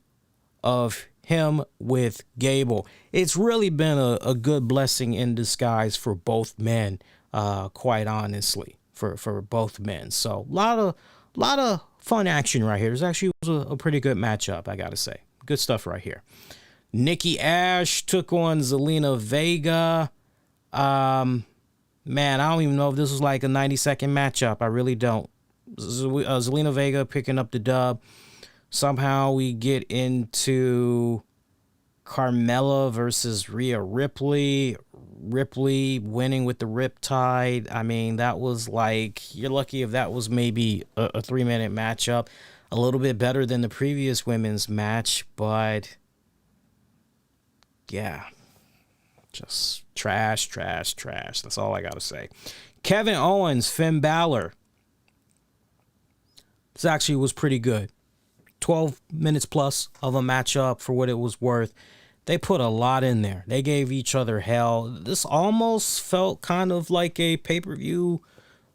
of him with Gable. It's really been a good blessing in disguise for both men, quite honestly, for both men. So a lot of fun action right here. This actually was a pretty good matchup, I gotta say. Good stuff right here. Nikki Ash took on Zelina Vega. Man, I don't even know if this was like a 90-second matchup. I really don't. Zelina Vega picking up the dub. Somehow we get into Carmella versus Rhea Ripley. Ripley winning with the Riptide. I mean, that was like, you're lucky if that was maybe a 3-minute matchup. A little bit better than the previous women's match, but yeah, just trash. That's all I got to say. Kevin Owens, Finn Balor. This actually was pretty good. 12 minutes plus of a matchup for what it was worth. They put a lot in there. They gave each other hell. This almost felt kind of like a pay-per-view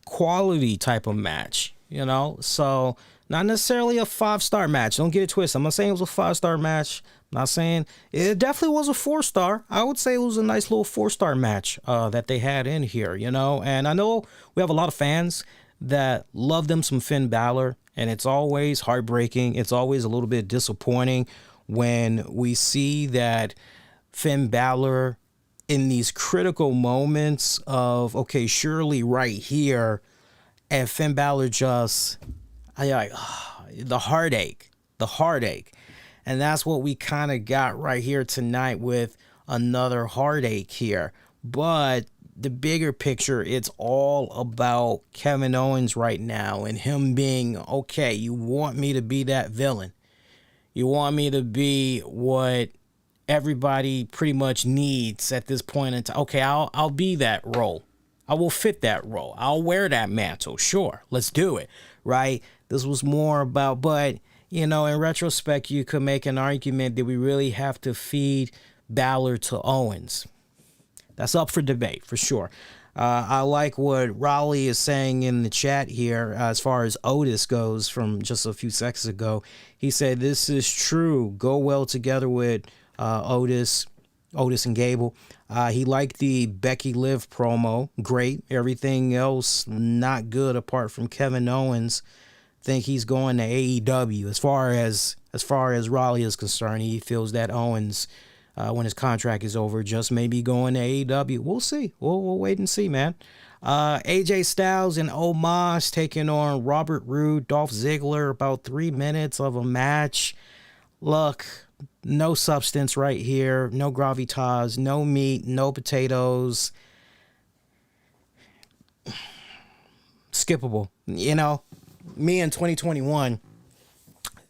quality type of match, you know? So not necessarily a 5-star match. Don't get it twisted. I'm not saying it was a 5-star match. I'm not saying it definitely was a 4-star. I would say it was a nice little 4-star match that they had in here, you know? And I know we have a lot of fans that love them some Finn Balor, and it's always heartbreaking. It's always a little bit disappointing when we see that Finn Balor in these critical moments of, okay, surely right here, and Finn Balor just, the heartache. And that's what we kind of got right here tonight with another heartache here. But the bigger picture, it's all about Kevin Owens right now and him being, okay, you want me to be that villain. You want me to be what everybody pretty much needs at this point in time. Okay, I'll be that role. I will fit that role. I'll wear that mantle. Sure, let's do it, right? This was more about, but, you know, in retrospect, you could make an argument that we really have to feed Balor to Owens. That's up for debate, for sure. I like what Raleigh is saying in the chat here as far as Otis goes from just a few seconds ago. He said, this is true. Go well together with Otis and Gable. He liked the Becky Liv promo. Great. Everything else, not good apart from Kevin Owens. Think he's going to AEW. As far as Raleigh is concerned, he feels that Owens, when his contract is over, just maybe going to AEW. We'll see. We'll wait and see, man. AJ Styles and Omos taking on Robert Roode, Dolph Ziggler, about 3 minutes of a match. Look, no substance right here. No gravitas, no meat, no potatoes. Skippable. You know, me in 2021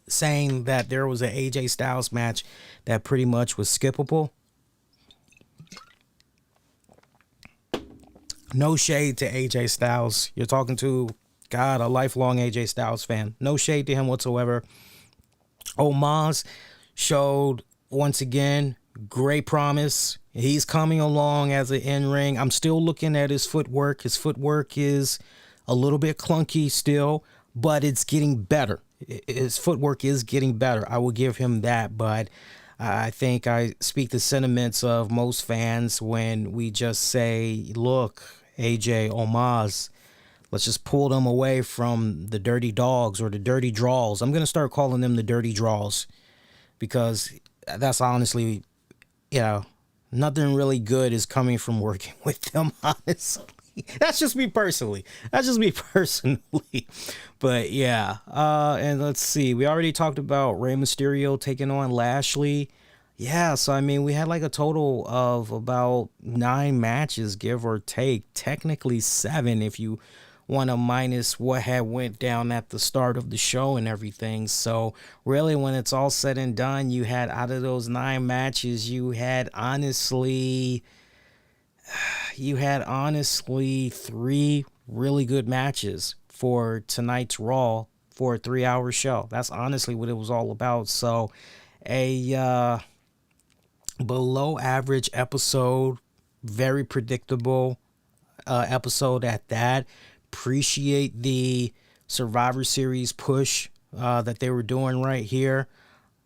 saying that there was an AJ Styles match that pretty much was skippable. No shade to AJ Styles. You're talking to, God, a lifelong AJ Styles fan. No shade to him whatsoever. Omos showed, once again, great promise. He's coming along as an in-ring. I'm still looking at his footwork. His footwork is a little bit clunky still, but it's getting better. His footwork is getting better. I will give him that, but I think I speak the sentiments of most fans when we just say, look, AJ, Omos, let's just pull them away from the dirty dogs or the dirty draws. I'm going to start calling them the dirty draws because that's honestly, you know, nothing really good is coming from working with them, honestly. That's just me personally. But yeah, and let's see. We already talked about Rey Mysterio taking on Lashley. Yeah, so I mean, we had like a total of about 9 matches, give or take. Technically 7 if you want to minus what had went down at the start of the show and everything. So really, when it's all said and done, you had, out of those 9 matches, you had honestly 3 really good matches for tonight's Raw for a 3-hour show. That's honestly what it was all about. So a below average episode, very predictable episode at that. Appreciate the Survivor Series push that they were doing right here.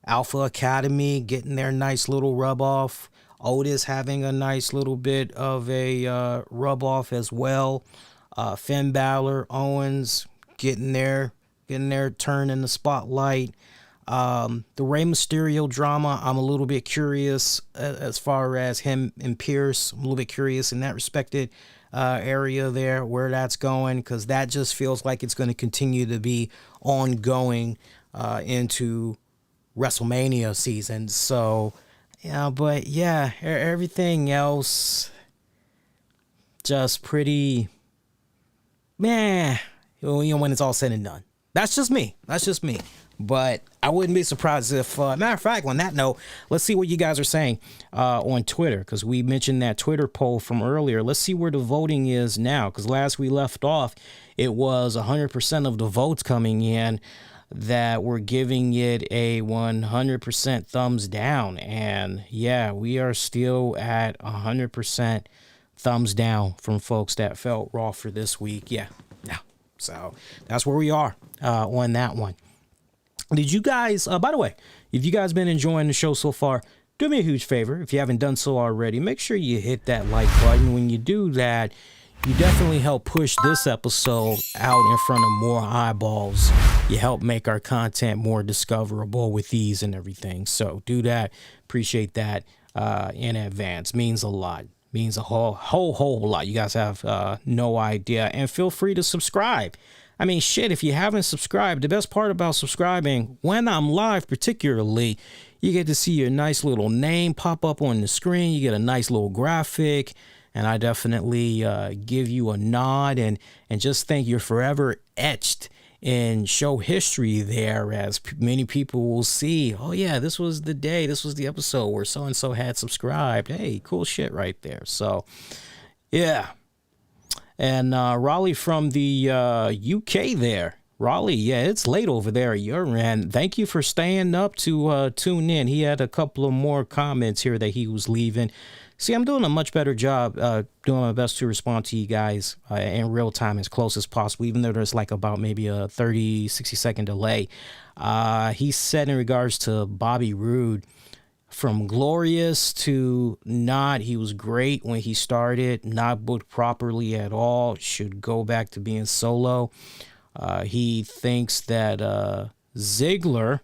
Alpha Academy getting their nice little rub off. Otis having a nice little bit of a rub off as well. Finn Balor, Owens getting their turn in the spotlight. The Rey Mysterio drama, I'm a little bit curious as far as him and Pierce. I'm a little bit curious in that respected area there, where that's going, because that just feels like it's going to continue to be ongoing into WrestleMania season. So, yeah, but yeah, everything else just pretty meh, when it's all said and done. That's just me. But I wouldn't be surprised if, matter of fact, on that note, let's see what you guys are saying on Twitter, because we mentioned that Twitter poll from earlier. Let's see where the voting is now, because last we left off, it was 100% of the votes coming in that were giving it a 100% thumbs down. And yeah, we are still at 100% thumbs down from folks that felt Raw for this week. Yeah. So that's where we are on that one. Did you guys, by the way, if you guys been enjoying the show so far, do me a huge favor. If you haven't done so already, make sure you hit that like button. When you do that, you definitely help push this episode out in front of more eyeballs. You help make our content more discoverable with ease and everything. So do that. Appreciate that in advance. Means a lot. Means a whole lot. You guys have no idea. And feel free to subscribe. I mean, shit, if you haven't subscribed, the best part about subscribing, when I'm live particularly, you get to see your nice little name pop up on the screen. You get a nice little graphic, and I definitely give you a nod and just think you're forever etched in show history there, as many people will see, oh yeah, this was the day, this was the episode where so-and-so had subscribed. Hey, cool shit right there. So, yeah. And Raleigh from the UK there. Raleigh, yeah, it's late over there at your end. Thank you for staying up to tune in. He had a couple of more comments here that he was leaving. See, I'm doing a much better job doing my best to respond to you guys in real time as close as possible, even though there's like about maybe a 30, 60-second delay. He said in regards to Bobby Roode, from glorious to not, he was great when he started, not booked properly at all, should go back to being solo. He thinks that Ziggler,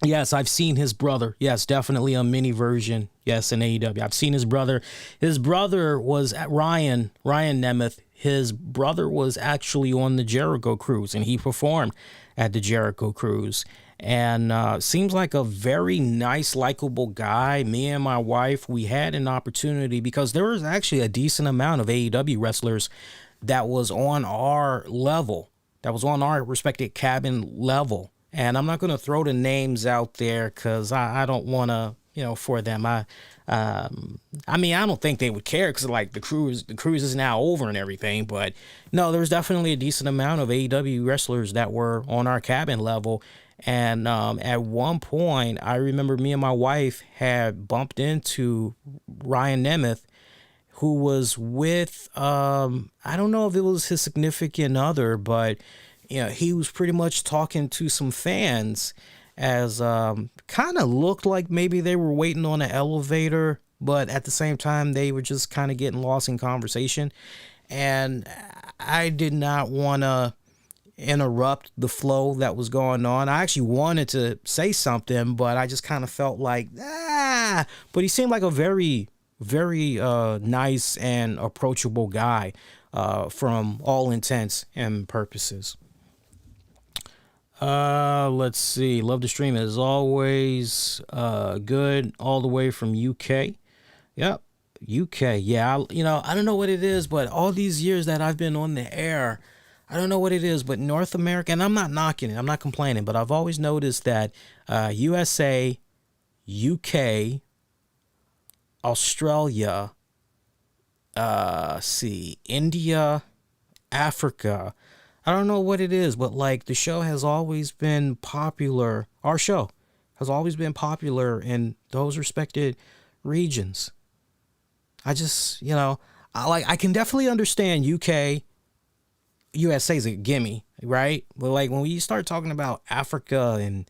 yes, I've seen his brother. Yes, definitely a mini version. Yes, in AEW. I've seen his brother. His brother was at Ryan Nemeth. His brother was actually on the Jericho Cruise, and he performed at the Jericho Cruise. And seems like a very nice, likable guy. Me and my wife, we had an opportunity, because there was actually a decent amount of AEW wrestlers that was on our level, that was on our respected cabin level. And I'm not going to throw the names out there because I don't want to, for them. I mean, I don't think they would care, because like the cruise is now over and everything. But no, there's definitely a decent amount of AEW wrestlers that were on our cabin level. And at one point, I remember me and my wife had bumped into Ryan Nemeth, who was with, I don't know if it was his significant other, but he was pretty much talking to some fans, as kind of looked like maybe they were waiting on an elevator, but at the same time, they were just kind of getting lost in conversation. And I did not want to interrupt the flow that was going on. I actually wanted to say something, but I just kind of felt like, but he seemed like a very, very nice and approachable guy from all intents and purposes. Let's see. Love the stream as always. Good all the way from UK. Yep. UK. Yeah. I don't know what it is, but all these years that I've been on the air, I don't know what it is, but North America, and I'm not knocking it, I'm not complaining, but I've always noticed that USA, UK, Australia, India, Africa, I don't know what it is, but like the show has always been popular. Our show has always been popular in those respected regions. I just, I can definitely understand UK, USA is a gimme, right? But like when we start talking about Africa and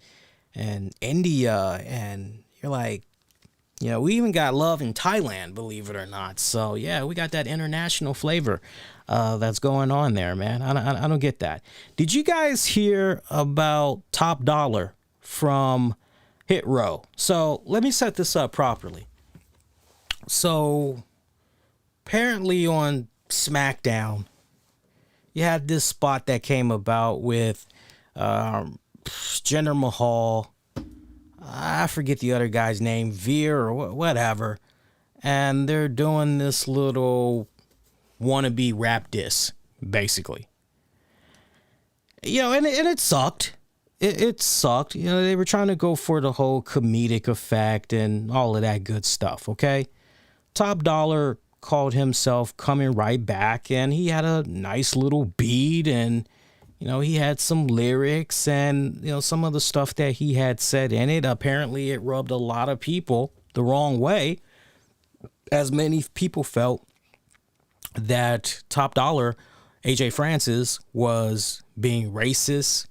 and India, and you're like, you know, we even got love in Thailand, believe it or not. So yeah, we got that international flavor that's going on there, man. I don't get that. Did you guys hear about Top Dollar from Hit Row? So let me set this up properly. So apparently on SmackDown, you had this spot that came about with Jinder Mahal. I forget the other guy's name, Veer or whatever. And they're doing this little wannabe rap diss, basically. You know, and it sucked. It sucked. You know, they were trying to go for the whole comedic effect and all of that good stuff, okay? Top Dollar called himself coming right back, and he had a nice little beat, and you know, he had some lyrics, and you know, some of the stuff that he had said in it, apparently it rubbed a lot of people the wrong way, as many people felt that Top Dollar, AJ Francis, was being racist,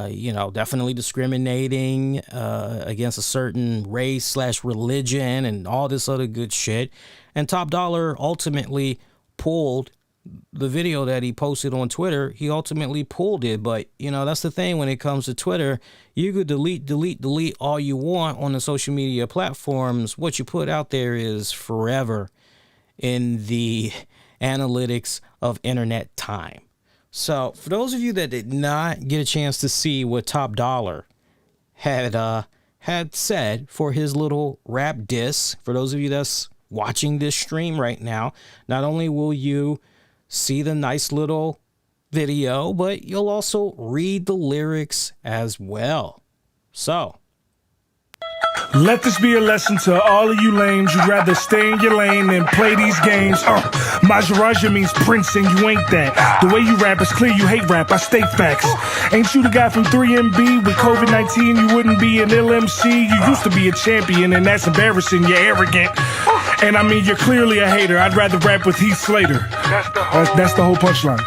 you know, definitely discriminating against a certain race / religion and all this other good shit. And Top Dollar ultimately pulled the video that he posted on Twitter. He ultimately pulled it. But, you know, that's the thing when it comes to Twitter. You could delete all you want on the social media platforms. What you put out there is forever in the analytics of internet time. So for those of you that did not get a chance to see what Top Dollar had said for his little rap diss, for those of you that's watching this stream right now, not only will you see the nice little video, but you'll also read the lyrics as well. So let this be a lesson to all of you lames. You'd rather stay in your lane than play these games. Majaraja means prince and you ain't that. The way you rap is clear, you hate rap, I state facts. Ain't you the guy from 3MB? With COVID-19 you wouldn't be an ill MC. You used to be a champion and that's embarrassing, you're arrogant. And I mean, you're clearly a hater. I'd rather rap with Heath Slater. That's the whole punchline.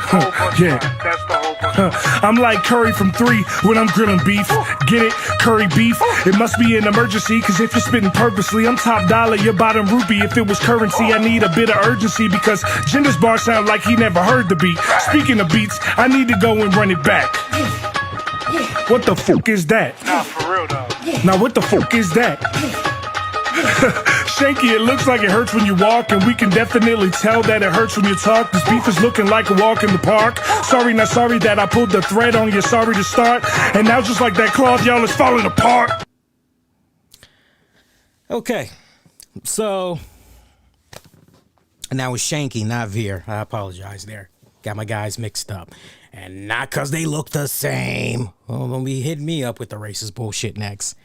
Yeah. That's the whole punchline. I'm like Curry from 3 when I'm grilling beef. Get it? Curry beef. It must be an emergency, cause if you're spitting purposely, I'm Top Dollar, your bottom rupee. If it was currency, I need a bit of urgency, because Jinder's bar sound like he never heard the beat. Speaking of beats, I need to go and run it back. What the fuck is that? Nah, for real though. Now what the fuck is that? Shanky, it looks like it hurts when you walk, and we can definitely tell that it hurts when you talk. This beef is looking like a walk in the park. Sorry, not sorry that I pulled the thread on you, sorry to start. And now just like that cloth, y'all is falling apart. okay, so and that was Shanky, not Veer. I apologize there. Got my guys mixed up. And not because they look the same. Well, don't be hitting me up with the racist bullshit next.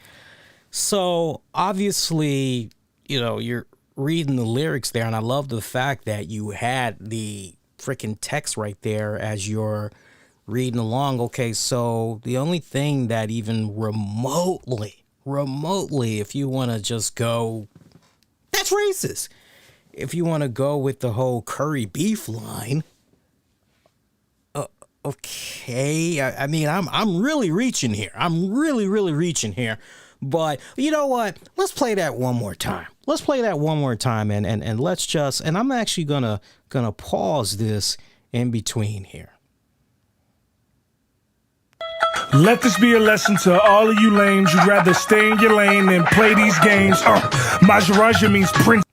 So obviously, you know, you're reading the lyrics there, and I love the fact that you had the freaking text right there as you're reading along. Okay, so the only thing that even remotely, if you want to just go, that's racist. If you want to go with the whole curry beef line, okay. I mean, I'm really reaching here. I'm really reaching here. But you know what? Let's play that one more time. And let's just, and I'm actually gonna pause this in between here. Let this be a lesson to all of you lames. You'd rather stay in your lane than play these games. Majaraja means prince.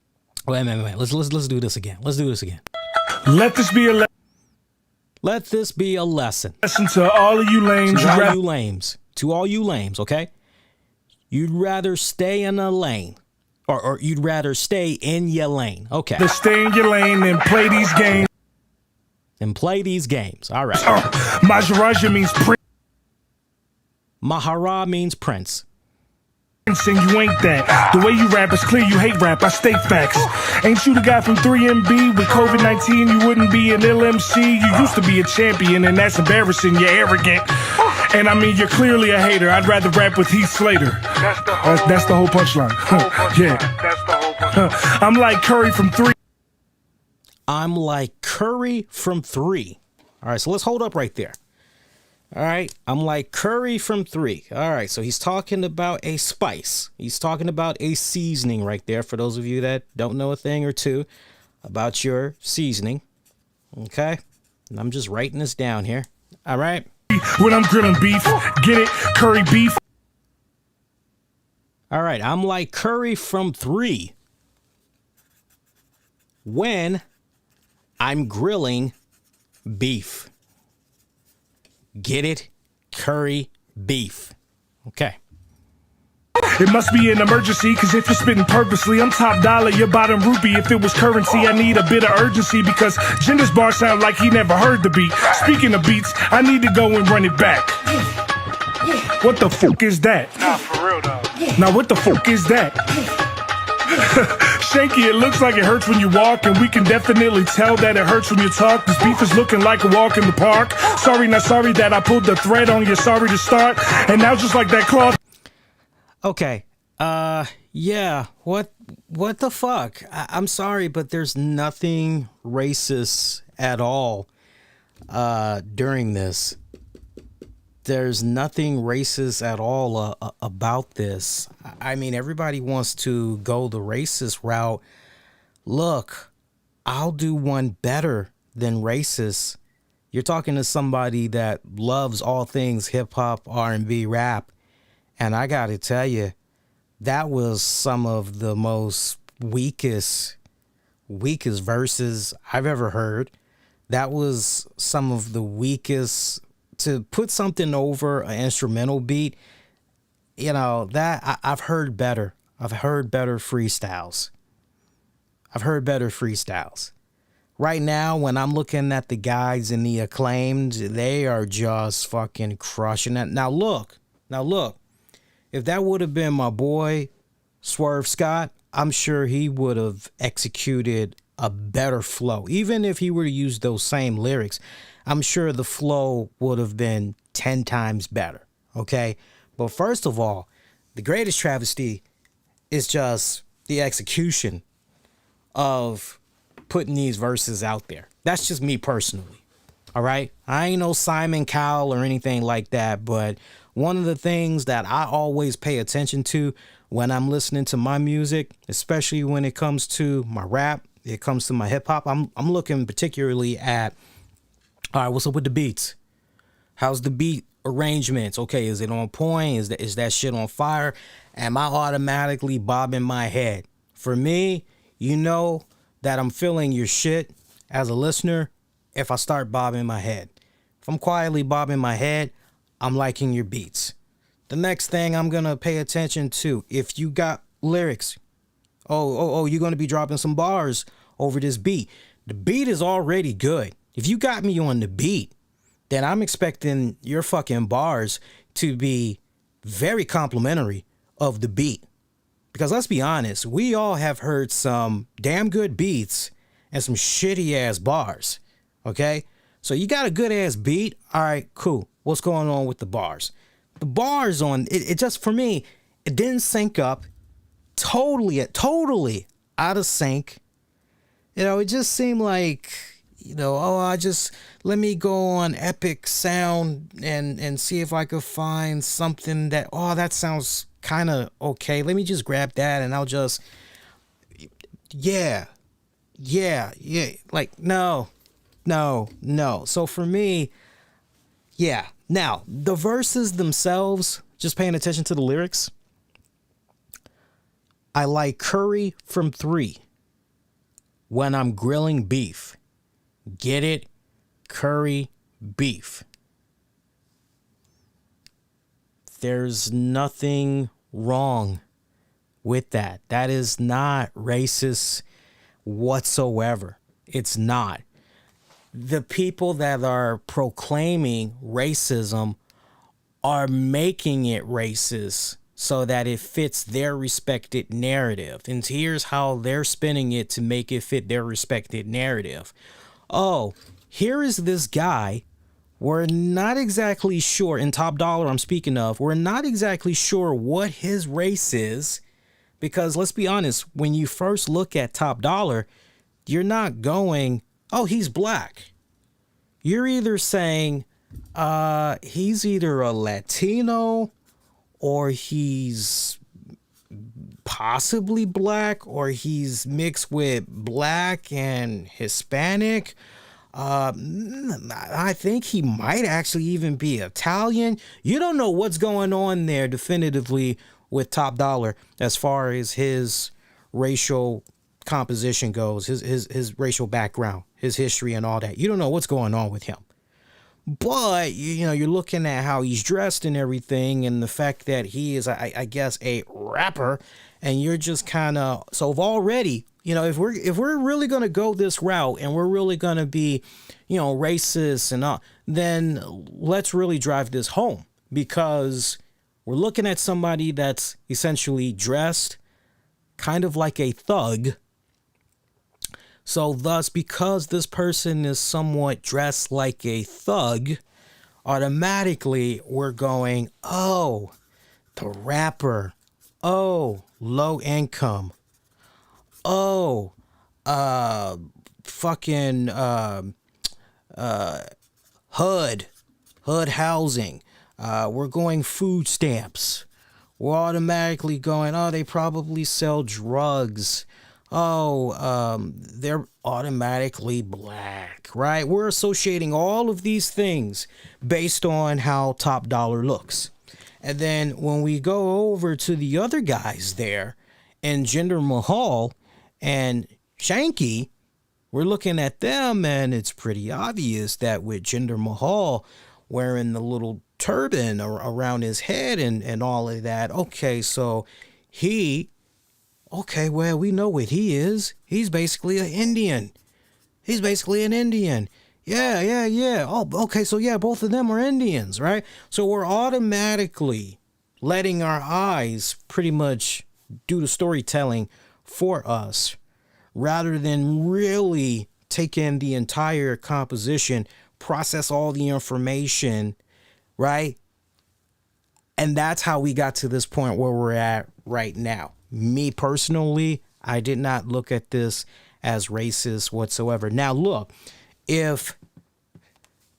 Wait. Let's do this again. Let this be a lesson. Lesson to all of you lames. To all you lames, okay? You'd rather stay in a lane, or you'd rather stay in your lane. Okay. To stay in your lane and play these games. All right. Majaraja means prince. Mahara means prince. And you ain't that. The way you rap is clear, you hate rap, I state facts. Ain't you the guy from 3MB? With COVID-19 you wouldn't be an ill MC. You used to be a champion and that's embarrassing, you're arrogant. And I mean, you're clearly a hater. I'd rather rap with Heath Slater. That's the whole punchline. Yeah. That's the whole punchline. I'm like Curry from 3. I'm like Curry from 3. All right, so let's hold up right there. All right. I'm like curry from 3. All right. So he's talking about a spice. He's talking about a seasoning right there. For those of you that don't know a thing or two about your seasoning. Okay. And I'm just writing this down here. All right. When I'm grilling beef, get it? Curry beef. All right. I'm like curry from 3 when I'm grilling beef. Get it? Curry beef. Okay. It must be an emergency, cause if you're spitting purposely, I'm top dollar, your bottom rupee. If it was currency, I need a bit of urgency, because Jinder's bar sound like he never heard the beat. Speaking of beats, I need to go and run it back. What the fuck is that? Nah, for real though. Now what the fuck is that? Shanky, it looks like it hurts when you walk, and we can definitely tell that it hurts when you talk. This beef is looking like a walk in the park. Sorry, not sorry that I pulled the thread on you, sorry to start. And now just like that cloth. Okay. Yeah. What the fuck? I'm sorry, but there's nothing racist at all during this. There's nothing racist at all about this. I mean, everybody wants to go the racist route. Look, I'll do one better than racist. You're talking to somebody that loves all things hip hop, R&B, rap. And I got to tell you, that was some of the most weakest verses I've ever heard. That was some of the weakest. To put something over an instrumental beat, you know, that I've heard better. I've heard better freestyles. Right now, when I'm looking at the guys in the Acclaimed, they are just fucking crushing that. Now look. If that would have been my boy, Swerve Scott, I'm sure he would have executed a better flow. Even if he were to use those same lyrics, I'm sure the flow would have been 10 times better, okay? But first of all, the greatest travesty is just the execution of putting these verses out there. That's just me personally, all right? I ain't no Simon Cowell or anything like that, but one of the things that I always pay attention to when I'm listening to my music, especially when it comes to my rap, it comes to my hip hop, I'm looking particularly at, all right, what's up with the beats? How's the beat arrangements? Okay, is it on point? Is that shit on fire? Am I automatically bobbing my head? For me, you know that I'm feeling your shit as a listener if I start bobbing my head. If I'm quietly bobbing my head, I'm liking your beats. The next thing I'm going to pay attention to, if you got lyrics, you're going to be dropping some bars over this beat. The beat is already good. If you got me on the beat, then I'm expecting your fucking bars to be very complimentary of the beat. Because let's be honest, we all have heard some damn good beats and some shitty ass bars. Okay? So you got a good ass beat. All right, cool. What's going on with the bars? The bars on it just, for me, it didn't sync up. Totally out of sync. You know, it just seemed like, you know, let me go on Epic Sound and see if I could find something that sounds kind of okay. Let me just grab that and I'll just, yeah. Like, no. So for me, yeah. Now, the verses themselves, just paying attention to the lyrics, I like curry from 3 when I'm grilling beef. Get it? Curry beef. There's nothing wrong with that. That is not racist whatsoever. It's not. The people that are proclaiming racism are making it racist so that it fits their respected narrative. And here's how they're spinning it to make it fit their respected narrative. Oh, here is this guy. We're not exactly sure, in Top Dollar I'm speaking of, we're not exactly sure what his race is, because let's be honest, when you first look at Top Dollar, you're not going, oh, he's black. You're either saying, He's either a Latino or he's possibly black or he's mixed with black and Hispanic. I think he might actually even be Italian. You don't know what's going on there definitively with Top Dollar as far as his racial composition goes, his racial background, his history and all that. You don't know what's going on with him. But, you're looking at how he's dressed and everything and the fact that he is, I guess, a rapper, and you're just kind of, so already, if we're really going to go this route and we're really going to be, racist and all, then let's really drive this home, because we're looking at somebody that's essentially dressed kind of like a thug. So thus, because this person is somewhat dressed like a thug, automatically we're going, oh, the rapper, oh, low income, oh, fucking hood housing. We're going food stamps. We're automatically going, oh, they probably sell drugs. Oh, they're automatically black, right? We're associating all of these things based on how Top Dollar looks. And then when we go over to the other guys there, and Jinder Mahal and Shanky, we're looking at them, and it's pretty obvious that with Jinder Mahal wearing the little turban around his head and all of that, okay, so okay, well, we know what he is. He's basically an Indian. Yeah. Oh, okay, so yeah, both of them are Indians, right? So we're automatically letting our eyes pretty much do the storytelling for us rather than really take in the entire composition, process all the information, right? And that's how we got to this point where we're at right now. Me personally, I did not look at this as racist whatsoever. Now, look, if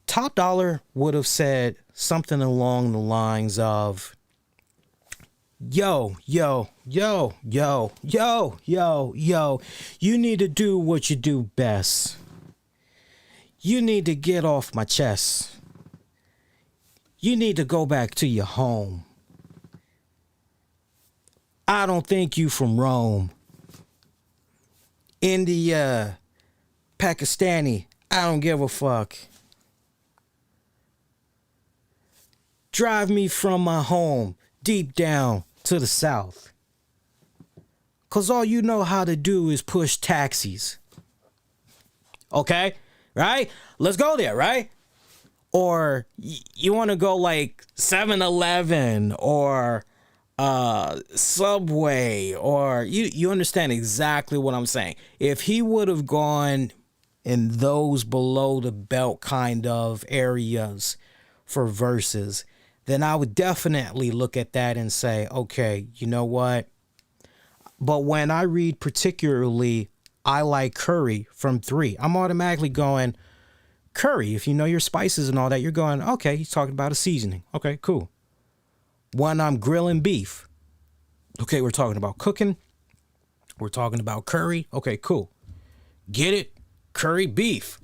Top Dollar would have said something along the lines of, yo, you need to do what you do best. You need to get off my chest. You need to go back to your home. I don't think you from Rome. India, Pakistani, I don't give a fuck. Drive me from my home deep down to the south. 'Cause all you know how to do is push taxis. Okay? Right? Let's go there, right? Or you want to go like 7-Eleven or Subway, or you understand exactly what I'm saying. If he would have gone in those below the belt kind of areas for verses, then I would definitely look at that and say, okay, you know what? But when I read particularly I Like Curry from 3, I'm automatically going, curry, if you know your spices and all that, you're going, okay, he's talking about a seasoning. Okay, cool. When I'm grilling beef, okay, we're talking about cooking. We're talking about curry. Okay, cool. Get it? Curry beef.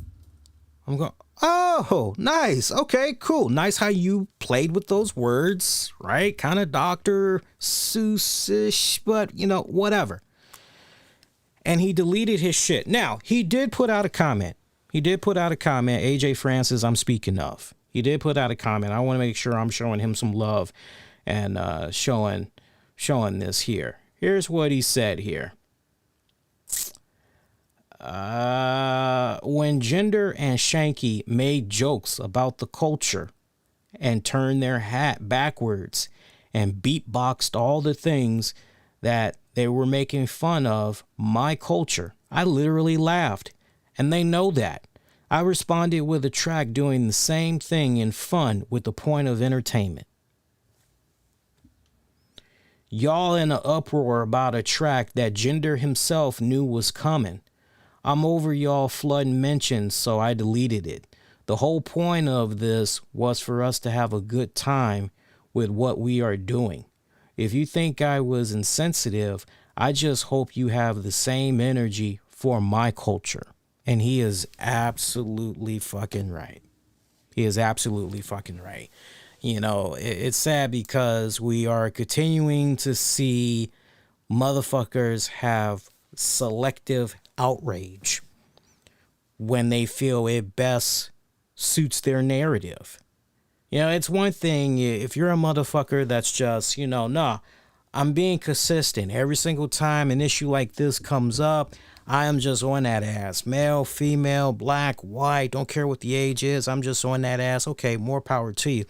I'm going, oh, nice. Okay, cool. Nice how you played with those words, right? Kind of Dr. Seuss-ish, but, whatever. And he deleted his shit. Now, he did put out a comment. AJ Francis, I'm speaking of. He did put out a comment. I want to make sure I'm showing him some love and showing this here. Here's what he said here. When Jinder and Shanky made jokes about the culture and turned their hat backwards and beatboxed all the things that they were making fun of my culture, I literally laughed, and they know that. I responded with a track doing the same thing in fun with the point of entertainment. Y'all in an uproar about a track that Jinder himself knew was coming. I'm over y'all flooding mentions, so I deleted it. The whole point of this was for us to have a good time with what we are doing. If you think I was insensitive, I just hope you have the same energy for my culture. And he is absolutely fucking right. He is absolutely fucking right. You know, it's sad because we are continuing to see motherfuckers have selective outrage when they feel it best suits their narrative. You know, it's one thing if you're a motherfucker that's just, nah, I'm being consistent. Every single time an issue like this comes up, I am just on that ass. Male, female, black, white, don't care what the age is. I'm just on that ass. Okay, more power to you.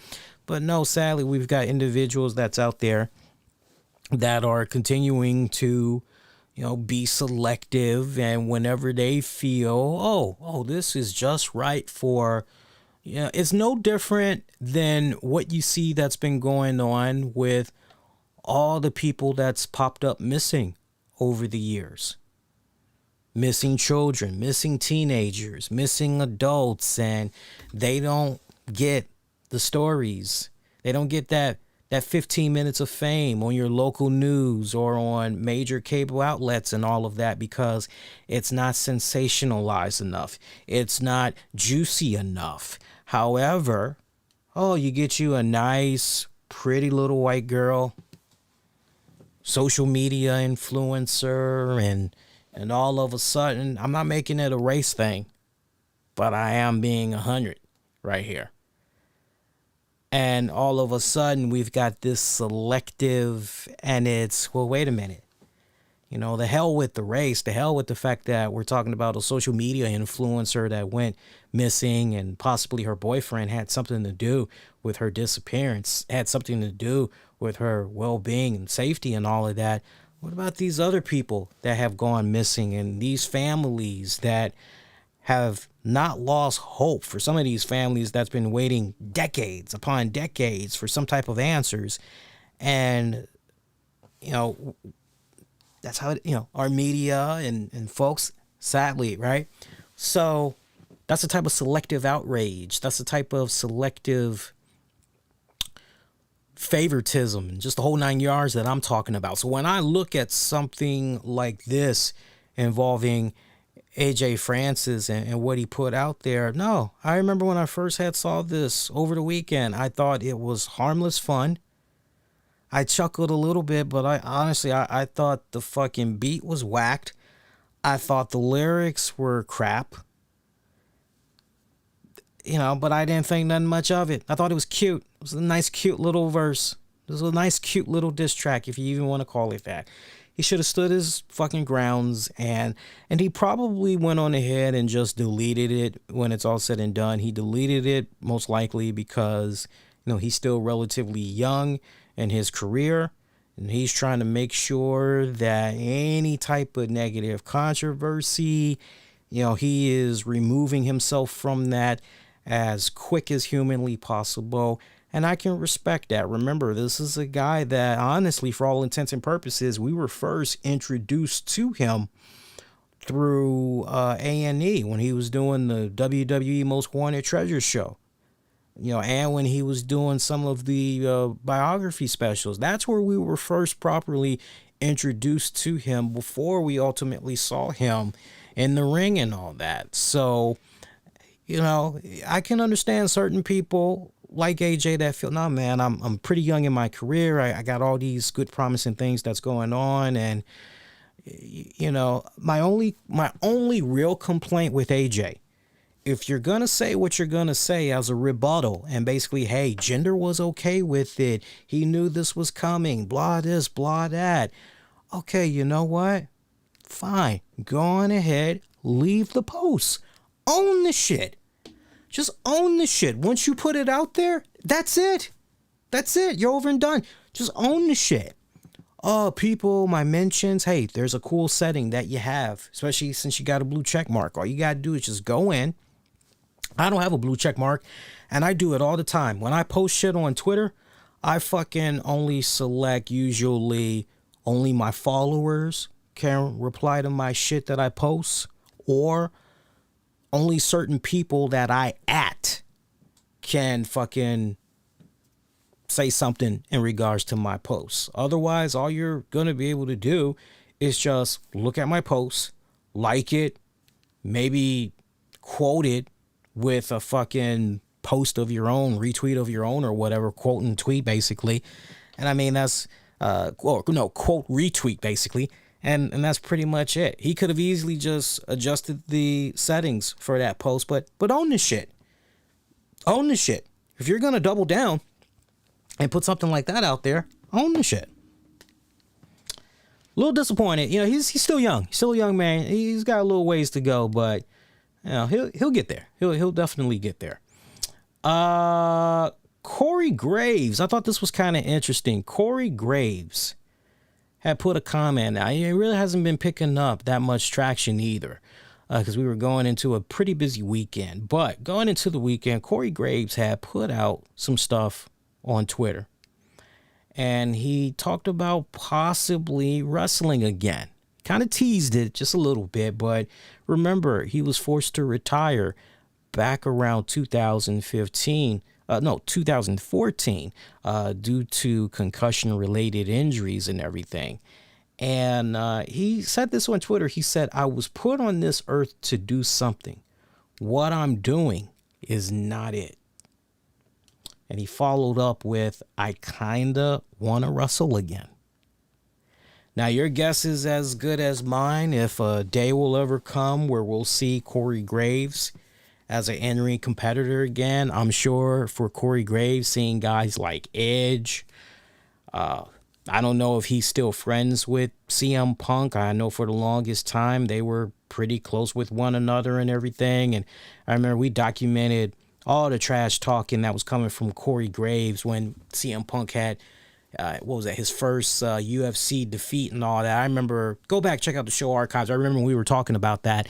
But no, sadly, we've got individuals that's out there that are continuing to, be selective. And whenever they feel, oh, this is just right for, it's no different than what you see that's been going on with all the people that's popped up missing over the years. Missing children, missing teenagers, missing adults, and they don't get the stories. They don't get that 15 minutes of fame on your local news or on major cable outlets and all of that because it's not sensationalized enough. It's not juicy enough. However, you get you a nice, pretty little white girl, social media influencer, and all of a sudden, I'm not making it a race thing, but I am being 100 right here. And all of a sudden, we've got this selective, and it's, well, wait a minute. The hell with the race, the hell with the fact that we're talking about a social media influencer that went missing and possibly her boyfriend had something to do with her disappearance, had something to do with her well-being and safety and all of that. What about these other people that have gone missing and these families that have not lost hope? For some of these families that's been waiting decades upon decades for some type of answers. And, that's how, our media and folks, sadly, right? So that's the type of selective outrage. That's the type of selective favoritism and just the whole 9 yards that I'm talking about. So when I look at something like this involving AJ Francis and what he put out there, no, I remember when I first saw this over the weekend, I thought it was harmless fun. I chuckled a little bit, but I thought the fucking beat was whacked. I thought the lyrics were crap. But I didn't think nothing much of it. I thought it was cute. It was a nice, cute little verse. It was a nice, cute little diss track, if you even want to call it that. He should have stood his fucking grounds, and he probably went on ahead and just deleted it when it's all said and done. He deleted it most likely because, he's still relatively young in his career, and he's trying to make sure that any type of negative controversy, he is removing himself from that as quick as humanly possible. And I can respect that. Remember, this is a guy that, honestly, for all intents and purposes, we were first introduced to him through A&E when he was doing the WWE Most Wanted Treasure show. And when he was doing some of the biography specials. That's where we were first properly introduced to him before we ultimately saw him in the ring and all that. So, I can understand certain people like AJ that feel, no, man, I'm pretty young in my career. I got all these good promising things that's going on. And, my only real complaint with AJ, if you're going to say what you're going to say as a rebuttal and basically, hey, Jinder was okay with it. He knew this was coming, blah this, blah that. Okay, you know what? Fine. Go on ahead. Leave the post. Own the shit. Just own the shit. Once you put it out there, that's it. That's it. You're over and done. Just own the shit. People, my mentions, hey, there's a cool setting that you have, especially since you got a blue check mark. All you got to do is just go in. I don't have a blue check mark, and I do it all the time. When I post shit on Twitter, I fucking only select usually only my followers can reply to my shit that I post, or only certain people that I can fucking say something in regards to my posts. Otherwise, all you're going to be able to do is just look at my posts, like it, maybe quote it with a fucking post of your own, retweet of your own or whatever, quote and tweet basically. And I mean, that's, quote retweet basically. And that's pretty much it. He could have easily just adjusted the settings for that post, but own this shit. Own the shit. If you're going to double down and put something like that out there, own the shit. A little disappointed. You know, he's still young. He's still a young man. He's got a little ways to go, but you know, he'll get there. He'll definitely get there. Corey Graves. I thought this was kind of interesting. Corey Graves had put a comment. Now, it really hasn't been picking up that much traction either, because we were going into a pretty busy weekend. But going into the weekend, Corey Graves had put out some stuff on Twitter. And he talked about possibly wrestling again. Kind of teased it just a little bit, but remember, he was forced to retire back around 2014, due to concussion-related injuries and everything. And he said this on Twitter. He said, "I was put on this earth to do something. What I'm doing is not it." And he followed up with, "I kinda want to wrestle again." Now, your guess is as good as mine if a day will ever come where we'll see Corey Graves as an in-ring competitor again. I'm sure for Corey Graves, seeing guys like Edge, I don't know if he's still friends with CM Punk. I know for the longest time they were pretty close with one another and everything. And I remember we documented all the trash talking that was coming from Corey Graves when CM Punk had, his first UFC defeat and all that. I remember, go back, check out the show archives. I remember we were talking about that.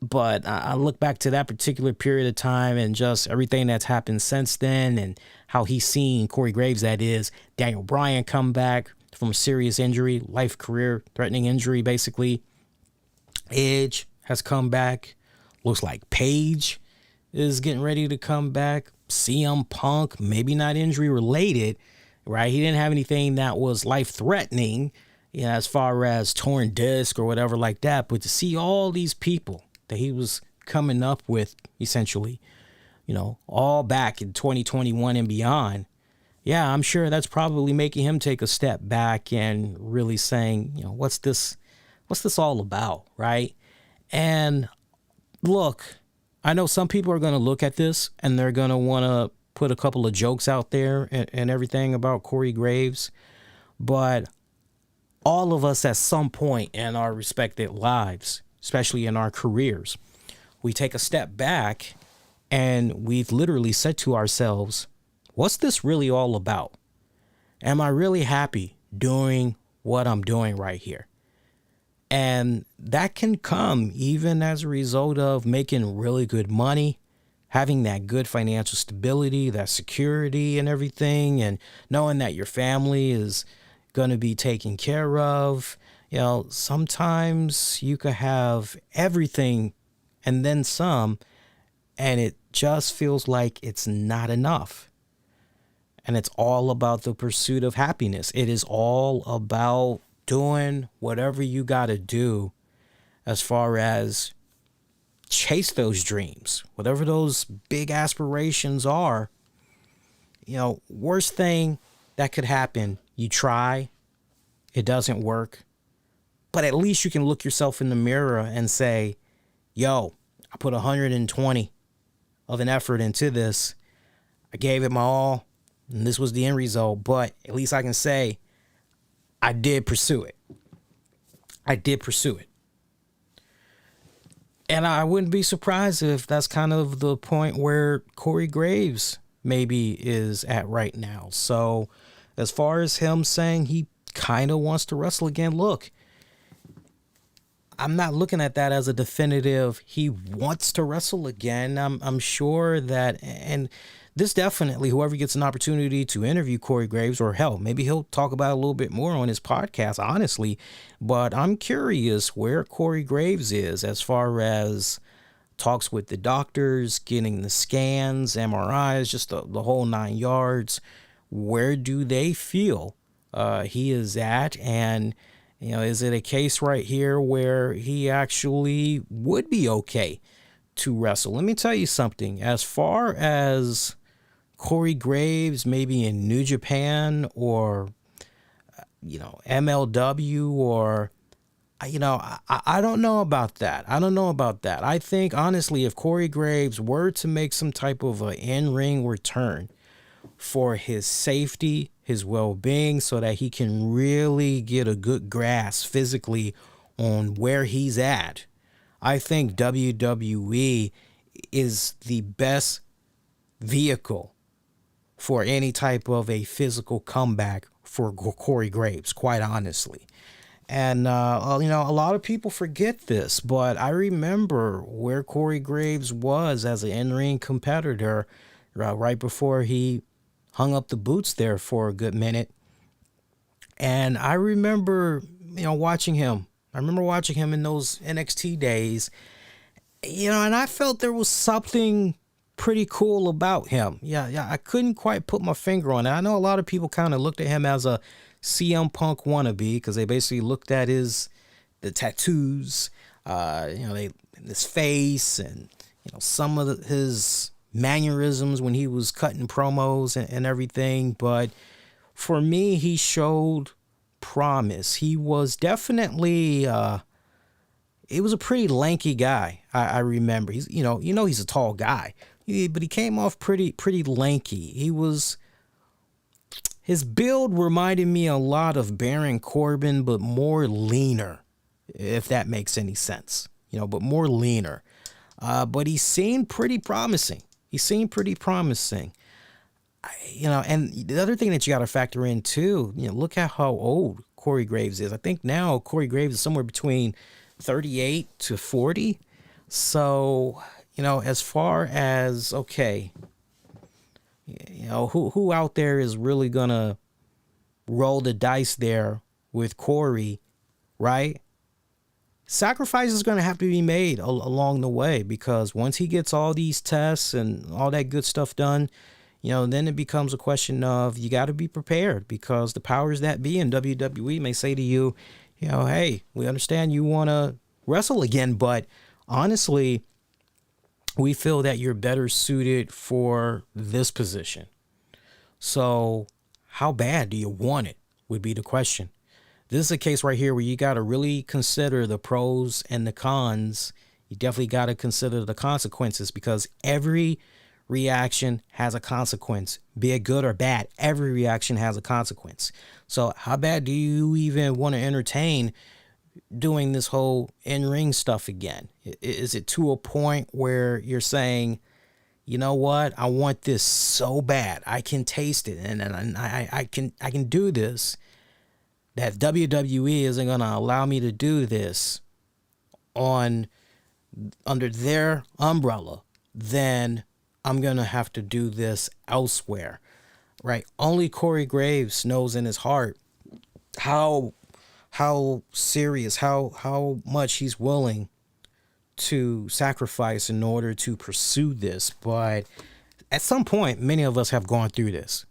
But I look back to that particular period of time and just everything that's happened since then and how he's seen Corey Graves, that is, Daniel Bryan come back from a serious injury, life career threatening injury, basically. Edge has come back. Looks like Paige is getting ready to come back. CM Punk, maybe not injury related, right? He didn't have anything that was life threatening, you know, as far as torn disc or whatever like that. But to see all these people that he was coming up with, essentially, you know, all back in 2021 and beyond, yeah, I'm sure that's probably making him take a step back and really saying, you know, what's this all about, right? And look, I know some people are going to look at this and they're going to want to put a couple of jokes out there and everything about Corey Graves, but all of us at some point in our respective lives, especially in our careers, we take a step back and we've literally said to ourselves, what's this really all about? Am I really happy doing what I'm doing right here? And that can come even as a result of making really good money, having that good financial stability, that security and everything, and knowing that your family is going to be taken care of. You know, sometimes you could have everything and then some, and it just feels like it's not enough. And it's all about the pursuit of happiness. It is all about doing whatever you got to do as far as chase those dreams, whatever those big aspirations are. You know, worst thing that could happen, you try, it doesn't work, but at least you can look yourself in the mirror and say, yo, I put 120 of an effort into this. I gave it my all, and this was the end result, but at least I can say, I did pursue it. I did pursue it. And I wouldn't be surprised if that's kind of the point where Corey Graves maybe is at right now. So as far as him saying he kind of wants to wrestle again, look, I'm not looking at that as a definitive he wants to wrestle again. I'm sure that, and this definitely, whoever gets an opportunity to interview Corey Graves, or hell, maybe he'll talk about it a little bit more on his podcast, honestly. But I'm curious where Corey Graves is as far as talks with the doctors, getting the scans, MRIs, just the whole 9 yards. Where do they feel he is at? And, is it a case right here where he actually would be okay to wrestle? Let me tell you something. As far as Corey Graves, maybe in New Japan or, MLW or, I don't know about that. I think, honestly, if Corey Graves were to make some type of an in-ring return for his safety, his well-being, so that he can really get a good grasp physically on where he's at, I think WWE is the best vehicle for any type of a physical comeback for Corey Graves, quite honestly. And, a lot of people forget this, but I remember where Corey Graves was as an in-ring competitor right before he hung up the boots there for a good minute. And I remember, watching him. I remember watching him in those NXT days, and I felt there was something pretty cool about him. Yeah, I couldn't quite put my finger on it. I know a lot of people kind of looked at him as a CM Punk wannabe because they basically looked at the tattoos, his face, and some of his mannerisms when he was cutting promos and everything. But for me, he showed promise. He was definitely he was a pretty lanky guy. I remember he's he's a tall guy, but he came off pretty lanky. His build reminded me a lot of Baron Corbin, but more leaner, if that makes any sense. But more leaner. But he seemed pretty promising. And the other thing that you got to factor in too, look at how old Corey Graves is. I think now Corey Graves is somewhere between 38 to 40. So, as far as, okay, who out there is really going to roll the dice there with Corey, right? Sacrifice is going to have to be made along the way, because once he gets all these tests and all that good stuff done, then it becomes a question of you got to be prepared, because the powers that be in WWE may say to you, hey, we understand you want to wrestle again, but honestly, we feel that you're better suited for this position. So how bad do you want it would be the question. This is a case right here where you got to really consider the pros and the cons. You definitely got to consider the consequences, because every reaction has a consequence, be it good or bad. Every reaction has a consequence. So how bad do you even want to entertain doing this whole in-ring stuff again? Is it to a point where you're saying, you know what, I want this so bad, I can taste it, and I can do this, that WWE isn't going to allow me to do this under their umbrella, then I'm going to have to do this elsewhere, right? Only Corey Graves knows in his heart how serious, how much he's willing to sacrifice in order to pursue this. But at some point, many of us have gone through this.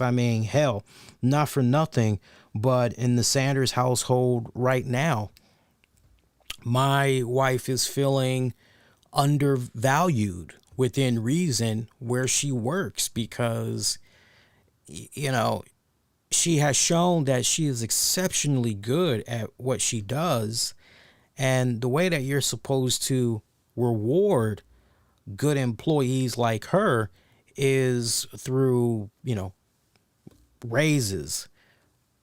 I mean, hell, not for nothing, but in the Sanders household right now, my wife is feeling undervalued within reason where she works, because, she has shown that she is exceptionally good at what she does. And the way that you're supposed to reward good employees like her is through, raises,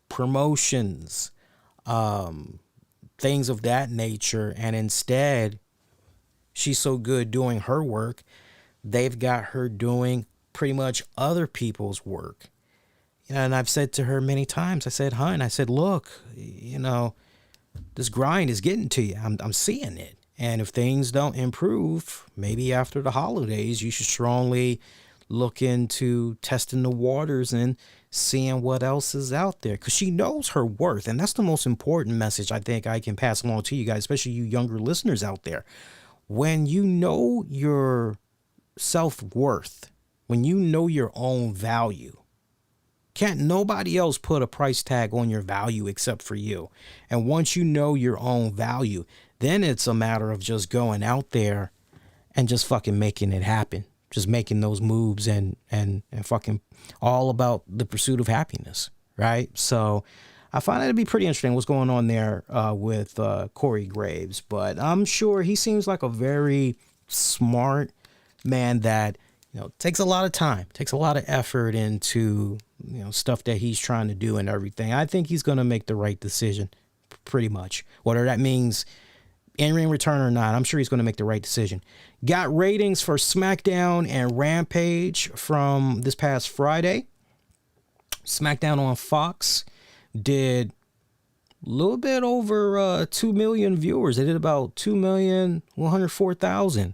promotions, things of that nature. And instead, she's so good doing her work, they've got her doing pretty much other people's work. And I've said to her many times, I said, hun, look, this grind is getting to you. I'm seeing it. And if things don't improve, maybe after the holidays, you should strongly look into testing the waters and seeing what else is out there, because she knows her worth. And that's the most important message I think I can pass along to you guys, especially you younger listeners out there. When you know your self-worth, when you know your own value, can't nobody else put a price tag on your value except for you. And once you know your own value, then it's a matter of just going out there and just fucking making it happen. Just making those moves and fucking all about the pursuit of happiness, right? So I find it to be pretty interesting what's going on there with Corey Graves. But I'm sure he seems like a very smart man that, you know, takes a lot of time, takes a lot of effort into, you know, stuff that he's trying to do and everything. I think he's going to make the right decision, pretty much. Whether that means in-ring return or not, I'm sure he's going to make the right decision. Got ratings for SmackDown and Rampage from this past Friday. SmackDown on Fox did a little bit over 2 million viewers. They did about 2,104,000.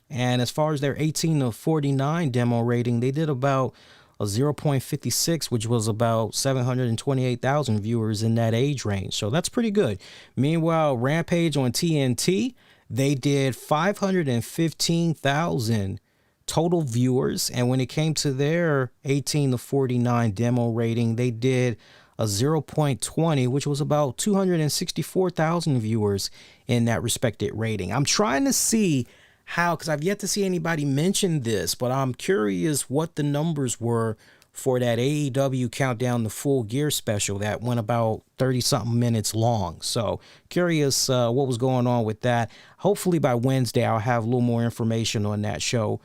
And as far as their 18 to 49 demo rating, they did about a 0.56, which was about 728,000 viewers in that age range. So that's pretty good. Meanwhile, Rampage on TNT, they did 515,000 total viewers. And when it came to their 18 to 49 demo rating, they did a 0.20, which was about 264,000 viewers in that respected rating. I'm trying to see how, because I've yet to see anybody mention this, but I'm curious what the numbers were for that AEW Countdown the Full Gear special that went about 30-something minutes long. So curious what was going on with that. Hopefully by Wednesday, I'll have a little more information on that show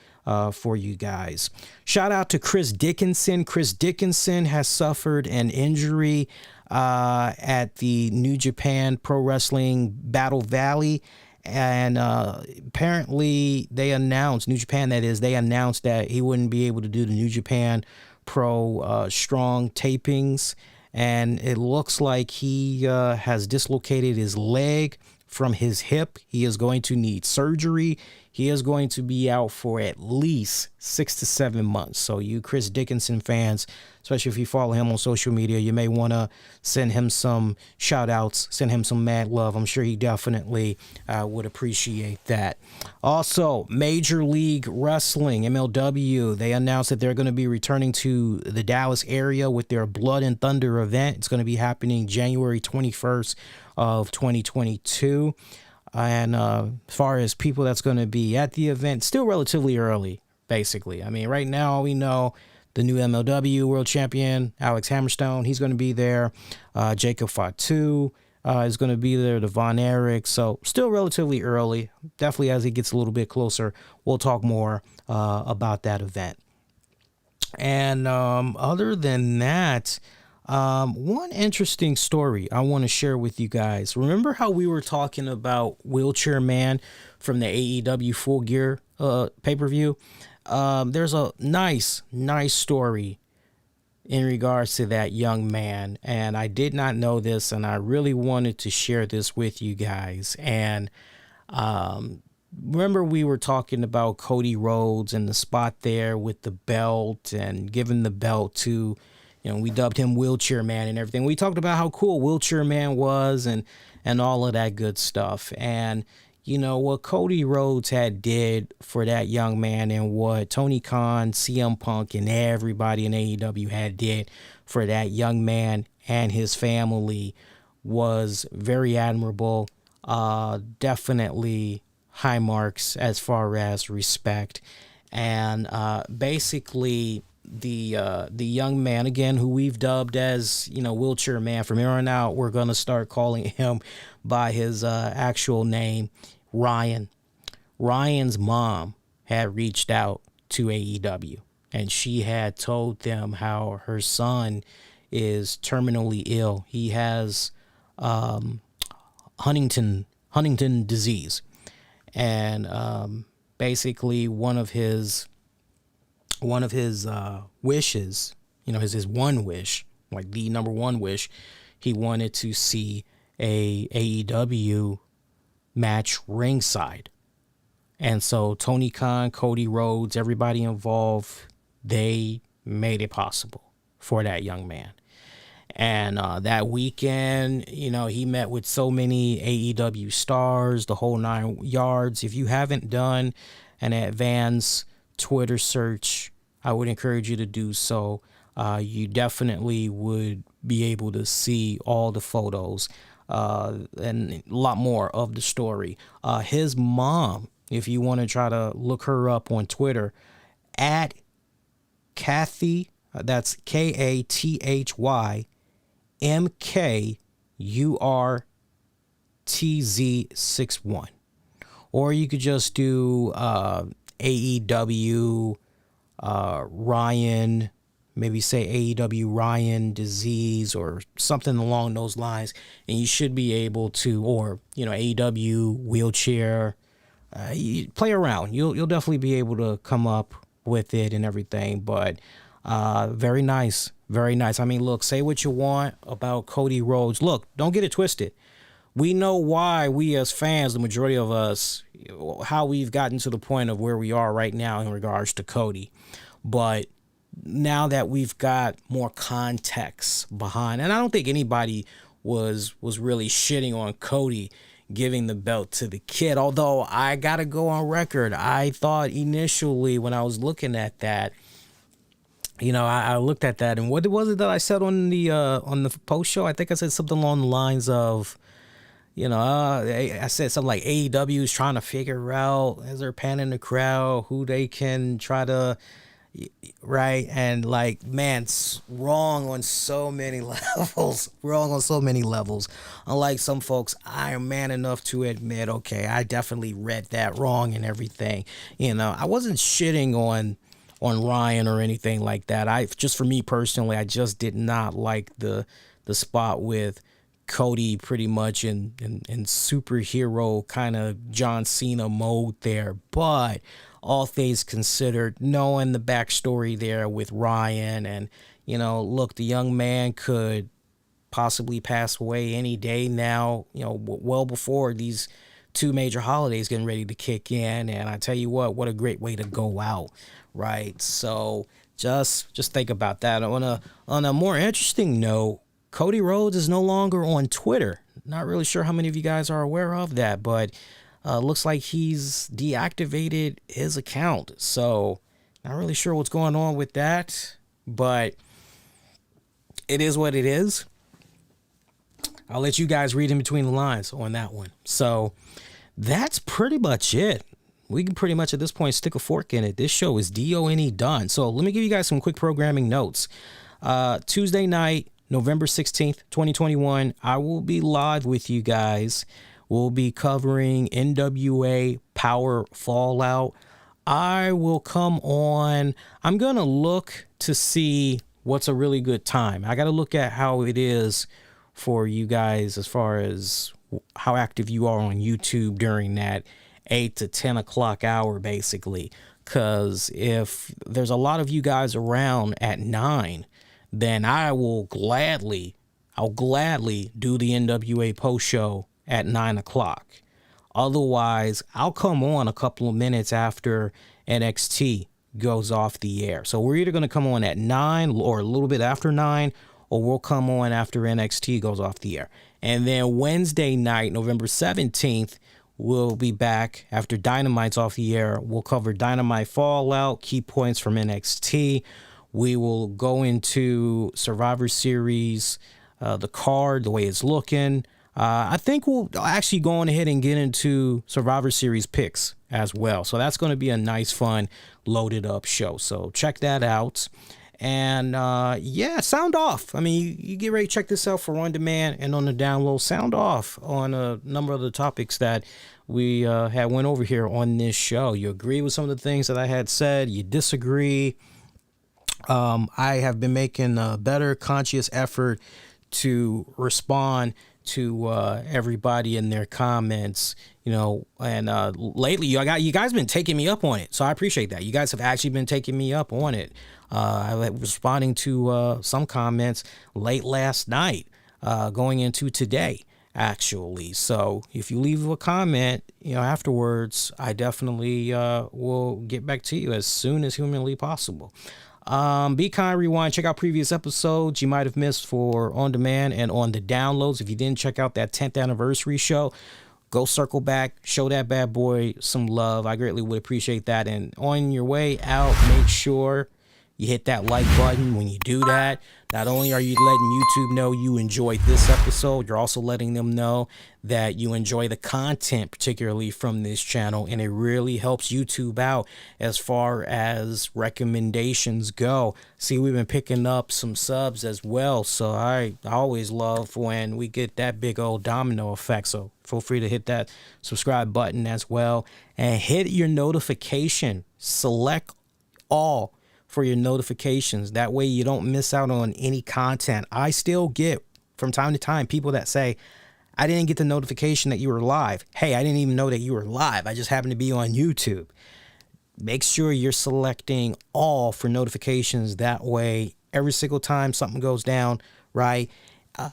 for you guys. Shout out to Chris Dickinson. Chris Dickinson has suffered an injury at the New Japan Pro Wrestling Battle Valley. And apparently they announced, New Japan that is, they announced that he wouldn't be able to do the New Japan Pro Strong tapings. And it looks like he has dislocated his leg from his hip. He is going to need surgery. He is going to be out for at least 6 to 7 months. So you Chris Dickinson fans, especially if you follow him on social media, you may want to send him some shout outs, send him some mad love. I'm sure he definitely would appreciate that. Also, Major League Wrestling, MLW, they announced that they're going to be returning to the Dallas area with their Blood and Thunder event. It's going to be happening January 21st of 2022. And as far as people that's going to be at the event, still relatively early, basically. I mean, right now we know the new MLW World Champion, Alex Hammerstone, he's going to be there. Jacob Fatu is going to be there, the Von Erich. So still relatively early. Definitely as it gets a little bit closer, we'll talk more about that event. And other than that, one interesting story I want to share with you guys. Remember how we were talking about Wheelchair Man from the AEW Full Gear pay-per-view? There's a nice story in regards to that young man, and I did not know this, and I really wanted to share this with you guys. And remember we were talking about Cody Rhodes and the spot there with the belt and giving the belt to, you know, we dubbed him Wheelchair Man and everything. We talked about how cool Wheelchair Man was and all of that good stuff. And, you know, what Cody Rhodes had did for that young man and what Tony Khan, CM Punk, and everybody in AEW had did for that young man and his family was very admirable. Definitely high marks as far as respect. And basically the young man, again, who we've dubbed as, you know, Wheelchair Man, from here on out, we're going to start calling him by his actual name, Ryan. Ryan's mom had reached out to AEW, and she had told them how her son is terminally ill. He has Huntington disease, and basically one of his wishes, you know, his one wish, like the number one wish, he wanted to see a AEW match ringside. And so Tony Khan, Cody Rhodes, everybody involved, they made it possible for that young man. And that weekend, you know, he met with so many AEW stars, the whole 9 yards. If you haven't done an advanced Twitter search, I would encourage you to do so. You definitely would be able to see all the photos and a lot more of the story. His mom, if you want to try to look her up on Twitter, at Kathy, that's KATHYMKURTZ61. Or you could just do AEW Ryan, maybe say AEW Ryan disease or something along those lines, and you should be able to, or, you know, AEW wheelchair. You play around. You'll definitely be able to come up with it and everything. But very nice, very nice. I mean, look, say what you want about Cody Rhodes. Look, don't get it twisted. We know why we as fans, the majority of us, how we've gotten to the point of where we are right now in regards to Cody. But now that we've got more context behind, and I don't think anybody was really shitting on Cody giving the belt to the kid, although I gotta go on record, I thought initially when I was looking at that, you know, I looked at that, and what was it that I said on the post show? I think I said something along the lines of, you know, I said something like AEW is trying to figure out, as they're panning the crowd, who they can try to, right? And like, man, it's wrong on so many levels. Wrong on so many levels. Unlike some folks, I am man enough to admit, okay, I definitely read that wrong and everything. You know, I wasn't shitting on Ryan or anything like that. Just for me personally, I just did not like the spot with Cody pretty much in superhero kind of John Cena mode there. But all things considered, knowing the backstory there with Ryan, and, you know, look, the young man could possibly pass away any day now, you know, well before these 2 major holidays getting ready to kick in. And I tell you what a great way to go out, right? So just think about that. On a more interesting note, Cody Rhodes is no longer on Twitter. Not really sure how many of you guys are aware of that, but looks like he's deactivated his account. So not really sure what's going on with that, but it is what it is. I'll let you guys read in between the lines on that one. So that's pretty much it. We can pretty much at this point stick a fork in it. This show is DONE done. So let me give you guys some quick programming notes. Tuesday night, November 16th, 2021, I will be live with you guys. We'll be covering NWA Power Fallout. I will come on. I'm going to look to see what's a really good time. I got to look at how it is for you guys as far as how active you are on YouTube during that 8 to 10 o'clock hour, basically. Because if there's a lot of you guys around at 9, then I'll gladly do the NWA post show at 9 o'clock. Otherwise, I'll come on a couple of minutes after NXT goes off the air. So we're either going to come on at 9 or a little bit after 9, or we'll come on after NXT goes off the air. And then Wednesday night, November 17th, we'll be back after Dynamite's off the air. We'll cover Dynamite Fallout, key points from NXT. We will go into Survivor Series, the card, the way it's looking. I think we'll actually go on ahead and get into Survivor Series picks as well. So that's going to be a nice, fun, loaded up show. So check that out. And yeah, sound off. I mean, you get ready to check this out for on demand and on the download. Sound off on a number of the topics that we had went over here on this show. You agree with some of the things that I had said. You disagree. I have been making a better conscious effort to respond to everybody in their comments, you know, and lately you guys been taking me up on it, so I appreciate that. You guys have actually been taking me up on it. I was responding to some comments late last night, going into today, actually. So if you leave a comment, afterwards, I definitely will get back to you as soon as humanly possible. Be kind, rewind, check out previous episodes you might have missed for on demand and on the downloads. If you didn't check out that 10th anniversary show, go circle back, show that bad boy some love. I greatly would appreciate that. And on your way out, make sure you hit that like button. When you do that, not only are you letting YouTube know you enjoyed this episode, you're also letting them know that you enjoy the content, particularly from this channel, and it really helps YouTube out as far as recommendations go. See, we've been picking up some subs as well, so I always love when we get that big old domino effect, so feel free to hit that subscribe button as well, and hit your notification, select all for your notifications. That way you don't miss out on any content. I still get from time to time people that say, I didn't get the notification that you were live. Hey, I didn't even know that you were live. I just happened to be on YouTube. Make sure you're selecting all for notifications. That way, every single time something goes down, right?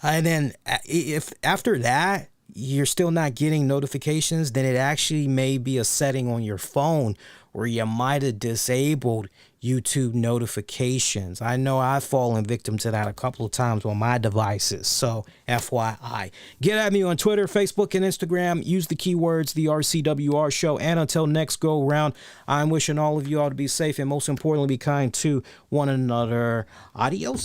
And then if after that, you're still not getting notifications, then it actually may be a setting on your phone where you might have disabled YouTube notifications. I know I've fallen victim to that a couple of times on my devices, so FYI. Get at me on Twitter, Facebook, and Instagram. Use the keywords, the RCWR show. And until next go round, I'm wishing all of you all to be safe and most importantly, be kind to one another. Adios.